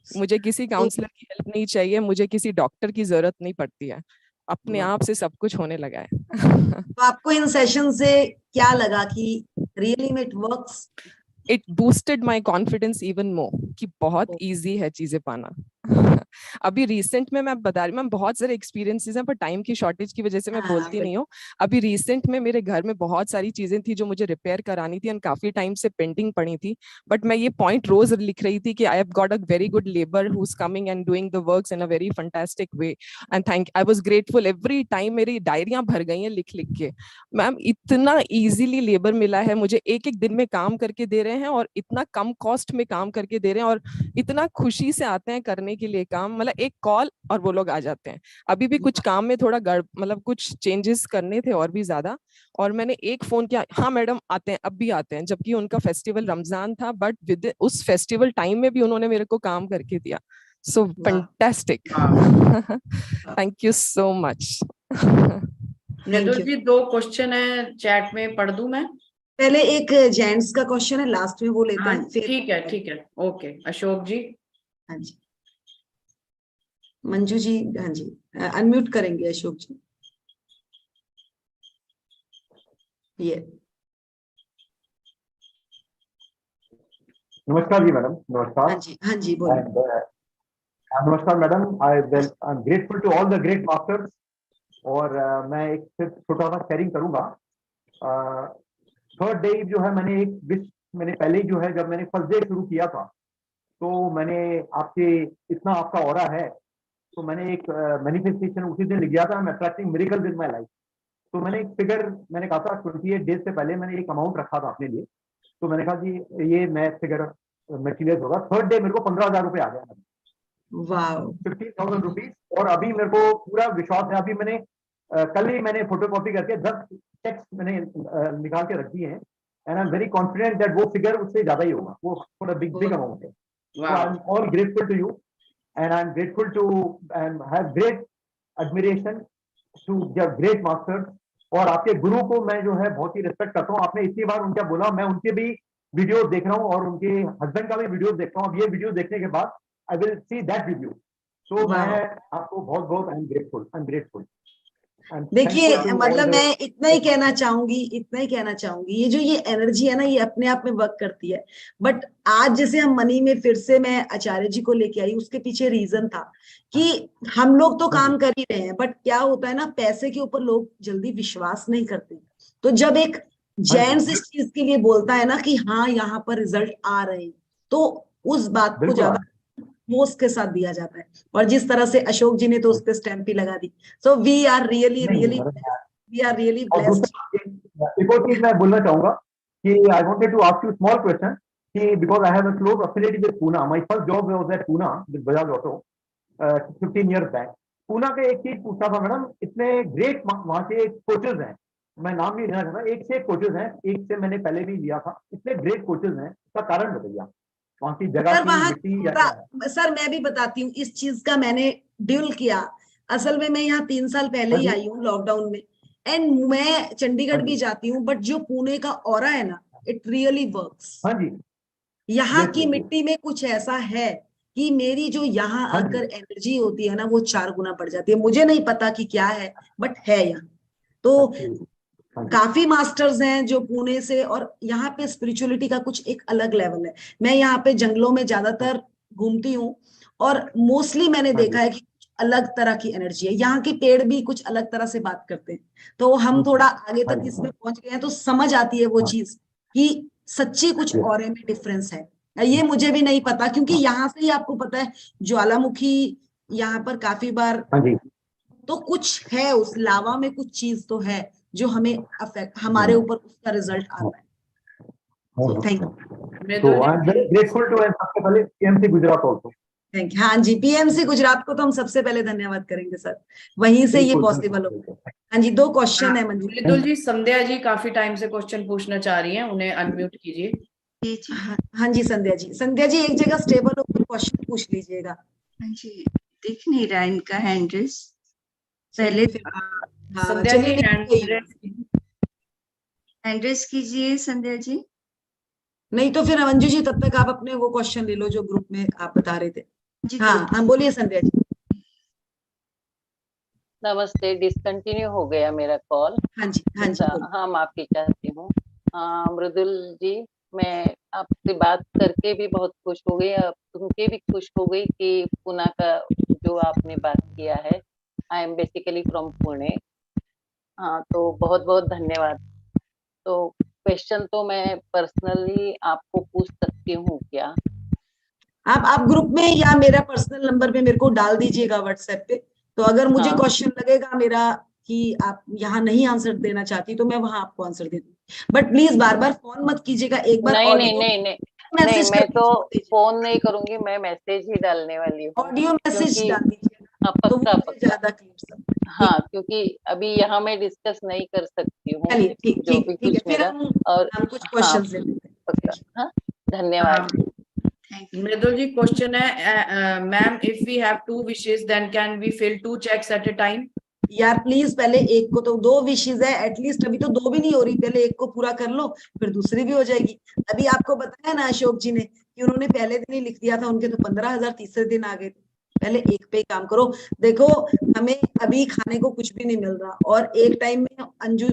मुझे किसी काउंसलर की हेल्प नहीं चाहिए, मुझे किसी डॉक्टर की जरूरत नहीं पड़ती है, अपने आप से सब कुछ होने लगा है। तो आपको इन सेशन से क्या लगा कि रियली में it works? It boosted my confidence even more कि बहुत इजी है चीजें पाना। अभी रिसेंट में मैं बता रही, मैं बहुत सारे एक्सपीरियंसेस हैं पर टाइम की शॉर्टेज की वजह से मैं बोलती नहीं हूँ। अभी रिसेंट में मेरे घर में बहुत सारी चीजें थी जो मुझे रिपेयर करानी थी और काफी टाइम से पेंडिंग पड़ी थी, बट मैं ये पॉइंट रोज लिख रही थी कि I have got a very good labour who is coming and doing the works in a very fantastic way, and I was grateful every time. मेरी डायरियां भर गई हैं लिख लिख के। मैम इतना इजीली लेबर मिला है मुझे, एक एक दिन में काम करके दे रहे हैं और इतना कम कॉस्ट में काम करके दे रहे हैं, और इतना खुशी से आते हैं करने के लिए काम। मतलब एक कॉल और वो लोग आ जाते हैं। अभी भी कुछ काम में थोड़ा मतलब कुछ चेंजेस करने थे और भी ज्यादा, और मैंने एक फोन किया, हाँ मैडम आते हैं, अब भी आते हैं, जबकि उनका फेस्टिवल रमजान था, बट विद उस फेस्टिवल टाइम में भी उन्होंने मेरे को काम करके दिया। So fantastic. Thank you so much. Mridul ji 2 question है चैट में, पढ़ दूं मैं? पहले एक जेंट्स का क्वेश्चन है, लास्ट में वो लेते हैं फिर। ठीक है, ठीक है, ओके। अशोक जी। हाँ जी, मंजू जी, हाँ जी, अनम्यूट करेंगे अशोक जी। ये नमस्कार जी मैडम। नमस्कार। हाँ जी, हाँ जी बोलिए। नमस्कार madam. I am grateful to all the great masters. और मैं एक सिर्फ छोटा सा शेयरिंग करूंगा। थर्ड डे जो है, मैंने एक विश, मैंने पहले जो है जब मैंने फर्स्ट डे शुरू किया था तो मैंने आपके, इतना आपका ऑरा है तो मैंने एक मैनिफेस्टेशन उसी दिन लिख दिया था, I am attracting miracles in my life. तो मैंने एक फिगर, मैंने कहा था 28 डेज से पहले मैंने एक अमाउंट रखा था अपने लिए, तो मैंने कहा जी ये मैं फिगर मटेरियल्स होगा। थर्ड डे मेरे को 15,000 रुपये आ गया, 15,000 रुपीज। और अभी मेरे को पूरा विश्वास है, अभी मैंने कल ही मैंने फोटोकॉपी करके 10 चेक्स मैंने निकाल के रख दिए हैं, and I am very confident that वो फिगर उससे ज्यादा ही होगा, वो थोड़ा बिग अमाउंट है। So I'm all grateful to you, and I'm grateful to and have great admiration to your great masters। और आपके गुरु को मैं जो है बहुत ही रिस्पेक्ट करता हूँ। आपने इतनी बार उनका बोला, मैं उनके भी वीडियो देख रहा हूँ और उनके हस्बैंड का भी वीडियो देख रहा हूँ। अब ये वीडियो देखने के बाद I will see that video. तो मैं आपको बहुत बहुत आई एम ग्रेटफुल। देखिए, मतलब मैं इतना ही कहना चाहूंगी, ये जो ये एनर्जी है ना, ये अपने आप में वर्क करती है। बट आज जैसे हम मनी में फिर से मैं आचार्य जी को लेके आई, उसके पीछे रीजन था कि हम लोग तो काम कर ही रहे हैं, बट क्या होता है ना, पैसे के ऊपर लोग जल्दी विश्वास नहीं करते। तो जब एक जेंट्स इस चीज के लिए बोलता है ना कि हाँ यहाँ पर रिजल्ट आ रहे हैं, तो उस बात को ज्यादा फोर्स के साथ दिया जाता है। और जिस तरह से अशोक जी ने तो उस पर स्टैंप ही लगा दी। So we are really blessed. एक और चीज मैं बोलना चाहूंगा कि I wanted to ask you small question because I have a close affinity with Pune. My first job was at Pune with Bajaj Auto 15 years back. Poona का एक चीज पूछा था मैडम, इतने ग्रेट वहां के कोचेस हैं, मैं नाम नहीं लेना चाहता, एक से एक कोचेस हैं, एक से मैंने पहले भी लिया था, इतने ग्रेट कोचेस हैं, उसका कारण बताइए वहां की जगह की मिट्टी या क्या है? सर मैं भी बताती हूँ, इस चीज का मैंने ड्यूल किया। असल में मैं यहाँ 3 साल पहले ही आई हूँ लॉकडाउन में, एंड मैं चंडीगढ़ भी जाती हूँ, बट जो पुणे का ऑरा है ना, इट रियली वर्क्स। हाँ जी, यहाँ की मिट्टी में कुछ ऐसा है कि मेरी जो यहाँ आकर एनर्जी होती है ना, वो 4 गुना बढ़ जाती है। मुझे नहीं पता कि क्या है, बट है यहाँ। तो काफी मास्टर्स हैं जो पुणे से, और यहाँ पे स्पिरिचुअलिटी का कुछ एक अलग लेवल है। मैं यहाँ पे जंगलों में ज्यादातर घूमती हूँ, और मोस्टली मैंने देखा है कि अलग तरह की एनर्जी है। यहाँ के पेड़ भी कुछ अलग तरह से बात करते हैं। तो हम थोड़ा आगे तक इसमें पहुंच गए हैं, तो समझ आती है वो चीज कि सच्ची कुछ और में डिफरेंस है। ये मुझे भी नहीं पता, क्योंकि यहाँ से ही आपको पता है ज्वालामुखी यहाँ पर काफी बार, तो कुछ है उस लावा में, कुछ चीज तो है जो हमें अफेक्ट, हमारे ऊपर उसका रिजल्ट आता है। Thank you. तो I am very grateful to सबसे पहले PMC Gujarat also. Thank you. हाँ जी, पीएमसी गुजरात को तो हम सबसे पहले धन्यवाद करेंगे सर, वहीं से ये पॉसिबल हो। हाँ जी, 2 क्वेश्चन है मंजू। मृदुल जी, संध्या जी काफी टाइम से क्वेश्चन पूछना चाह रही हैं, उन्हें अनम्यूट कीजिए। हाँ जी संध्या जी, संध्या जी एक जगह स्टेबल होकर क्वेश्चन पूछ लीजिएगा। हाँ जी, दिख नहीं रहा इनका हैंड रेस पहले। संध्या जी हैंड रेस कीजिए संध्या जी। नहीं तो फिर मंजू जी तब तक आप अपने वो क्वेश्चन ले लो जो ग्रुप में आप बता रहे थे। हाँ हाँ बोलिए संध्या जी। नमस्ते, डिसकंटिन्यू हो गया मेरा कॉल। हाँ जी हाँ जी। हाँ माफी चाहती हूँ। मृदुल जी, मैं आपसे बात करके भी बहुत खुश हो गई, अब सुन के भी खुश हो गई कि पुणे का जो आपने बात किया है। I am basically from Pune. हाँ, तो बहुत बहुत धन्यवाद। तो क्वेश्चन तो मैं पर्सनली आपको पूछ सकती हूँ क्या? आप ग्रुप में या मेरा पर्सनल नंबर पे मेरे को डाल दीजिएगा व्हाट्सएप पे, तो अगर मुझे क्वेश्चन लगेगा मेरा कि आप यहाँ नहीं आंसर देना चाहती, तो मैं वहां आपको आंसर दे दूंगी। But please bar bar phone मत कीजिएगा, एक बार नहीं, मैं तो फोन नहीं करूंगी, मैं मैसेज ही डालने वाली हूँ। ऑडियो मैसेज डाल दीजिएगा। पक्का। हाँ, क्योंकि अभी यहाँ मैं डिस्कस नहीं कर सकती हूँ जो भी कुछ मेरा, और कुछ क्वेश्चंस लेते हैं। हाँ, धन्यवाद। मृदुल जी, क्वेश्चन है, ma'am, if we have 2 wishes then can we fill 2 cheques at a time? यार प्लीज पहले एक को, तो 2 विशेस है एटलीस्ट, अभी तो 2 भी नहीं हो रही, पहले एक को पूरा कर लो फिर दूसरी भी हो जाएगी। अभी आपको बताया ना अशोक जी ने कि उन्होंने पहले दिन ही लिख दिया था, उनके तो 15,000 तीसरे दिन आ गए थे। पहले एक पे ही काम करो। देखो हमें अभी खाने को कुछ भी नहीं मिल रहा, और एक टाइम में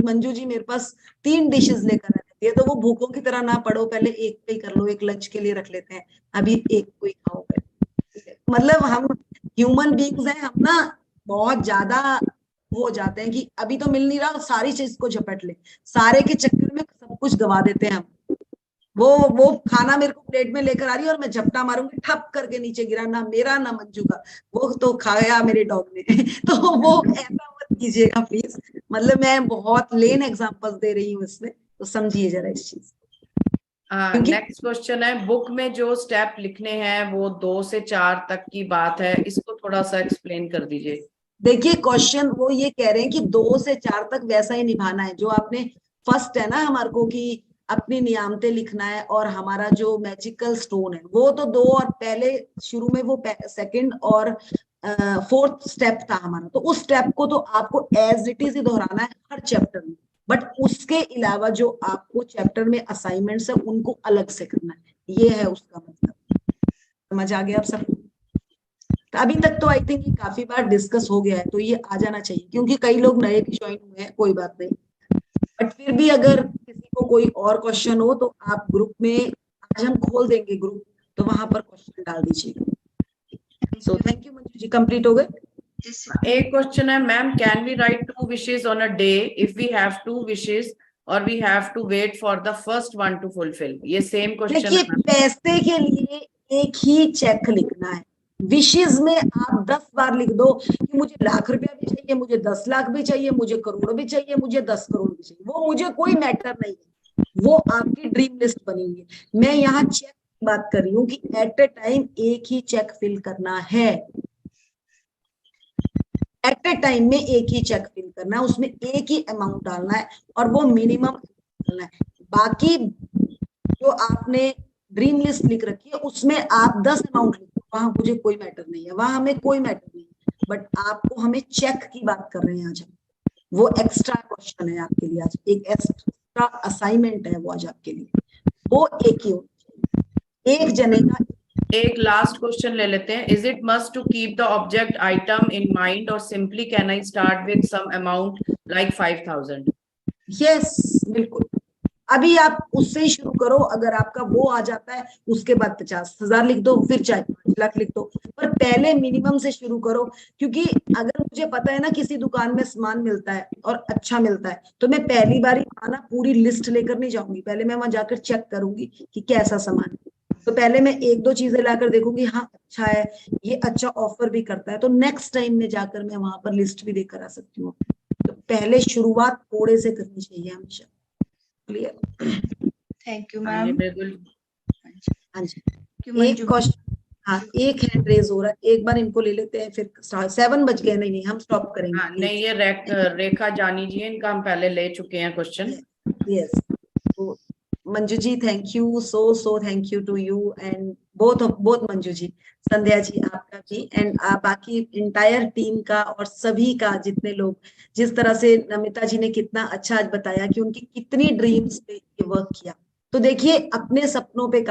मंजू जी मेरे पास 3 डिशेस लेकर आती है, तो वो भूखों की तरह ना पड़ो, पहले एक पे ही कर लो, एक लंच के लिए रख लेते हैं, अभी एक को ही खाओ। मतलब हम ह्यूमन बींग्स हैं, हम ना बहुत ज्यादा हो जाते हैं कि अभी तो मिल नहीं रहा, सारी चीज को झपट ले, सारे के चक्कर में सब कुछ गवा देते हैं हम। वो खाना मेरे को प्लेट में लेकर आ रही है और मैं झपटा मारूंगी, ठप करके नीचे गिरा, ना मेरा ना मंजू का, वो तो खाया मेरे डॉग ने। तो वो ऐसा मत कीजिएगा प्लीज। मतलब मैं बहुत लेन एग्जांपल्स दे रही हूँ इसमें, तो समझिए जरा इस चीज। नेक्स्ट क्वेश्चन है, बुक में जो स्टेप लिखने हैं वो 2 से 4 तक की बात है, इसको थोड़ा सा एक्सप्लेन कर दीजिए। देखिए क्वेश्चन वो ये कह रहे हैं कि 2 से 4 तक वैसा ही निभाना है जो आपने फर्स्ट है ना हमारे को, कि अपनी नियामतें लिखना है, और हमारा जो मैजिकल स्टोन है वो तो 2, और पहले शुरू में वो 2nd और 4th स्टेप था हमारा, तो उस स्टेप को तो आपको एज इट इज ही दोहराना है हर चैप्टर में, बट उसके अलावा जो आपको चैप्टर में असाइनमेंट्स है उनको अलग से करना है, ये है उसका मतलब। समझ आ गया आप सब? तो अभी तक तो आई थिंक काफी बार डिस्कस हो गया है, तो ये आ जाना चाहिए, क्योंकि कई लोग नए भी ज्वाइन हुए हैं, कोई बात नहीं। बट फिर भी अगर किसी को कोई और क्वेश्चन हो तो आप ग्रुप में, आज हम खोल देंगे ग्रुप, तो वहां पर क्वेश्चन डाल दीजिएगा। So thank you Manju ji, complete हो गए। एक क्वेश्चन है, ma'am, can we write 2 wishes on a day if we have 2 wishes और we have to wait for the first one to fulfil? ये सेम क्वेश्चन है। देखिए पैसे के लिए एक ही चेक लिखना है, विशेष में आप 10 बार लिख दो कि मुझे लाख रुपया भी चाहिए, मुझे 10 लाख भी चाहिए, मुझे करोड़ भी चाहिए, मुझे 10 करोड़ भी चाहिए, वो मुझे कोई मैटर नहीं है। वो आपकी ड्रीम लिस्ट बनेगी। मैं यहाँ चेक की बात कर रही हूँ कि एट ए टाइम एक ही चेक फिल करना है, एट ए टाइम में एक ही चेक फिल करना है, उसमें एक ही अमाउंट डालना है और वो मिनिमम डालना है। बाकी जो आपने ड्रीम लिस्ट लिख रखी है उसमें आप 10 अमाउंट लिखो, वहां मुझे कोई मैटर नहीं है, वहां हमें कोई मैटर नहीं है, बट आपको हमें चेक की बात कर रहे हैं आज हम। वो एक्स्ट्रा क्वेश्चन है आपके लिए आज, एक एक्स्ट्रा असाइनमेंट है वो आज आपके लिए, वो एक ही होना चाहिए, एक जने का। एक लास्ट क्वेश्चन ले लेते हैं। Is it must to keep the object item in mind और simply can I start with some amount like 5000? Yes, बिल्कुल। अभी आप उससे ही शुरू करो, अगर आपका वो आ जाता है उसके बाद 50,000 लिख दो, फिर चाहे 5 लाख लिख दो, पर पहले मिनिमम से शुरू करो। क्योंकि अगर मुझे पता है ना किसी दुकान में सामान मिलता है और अच्छा मिलता है, तो मैं पहली बार ही वहां ना पूरी लिस्ट लेकर नहीं जाऊंगी, पहले मैं वहां जाकर चेक करूंगी कि कैसा सामान है। तो पहले मैं 1-2 चीजें लाकर देखूंगी, हाँ अच्छा है, ये अच्छा ऑफर भी करता है, तो नेक्स्ट टाइम में जाकर मैं वहां पर लिस्ट भी देकर आ सकती हूँ। तो पहले शुरुआत थोड़े से करनी चाहिए हमेशा। थैंक यू हाँ जी, मैम। बिल्कुल। हाँ जी, एक क्वेश्चन, हाँ एक हैंड रेज हो रहा है, एक बार इनको ले लेते हैं, फिर 7 बज गए। नहीं हम स्टॉप करेंगे। हाँ नहीं, ये रेखा जानी जी है, इनका हम पहले ले चुके हैं क्वेश्चन। यस, तो Manju ji thank you, so thank you to you and both Manju ji, Sandhya ji आपका भी, एंड बाकी इंटायर टीम का और सभी का, जितने लोग, जिस तरह से नमिता जी ने कितना अच्छा आज बताया कि उनकी कितनी ड्रीम्स पे ये वर्क किया। तो देखिए अपने सपनों पे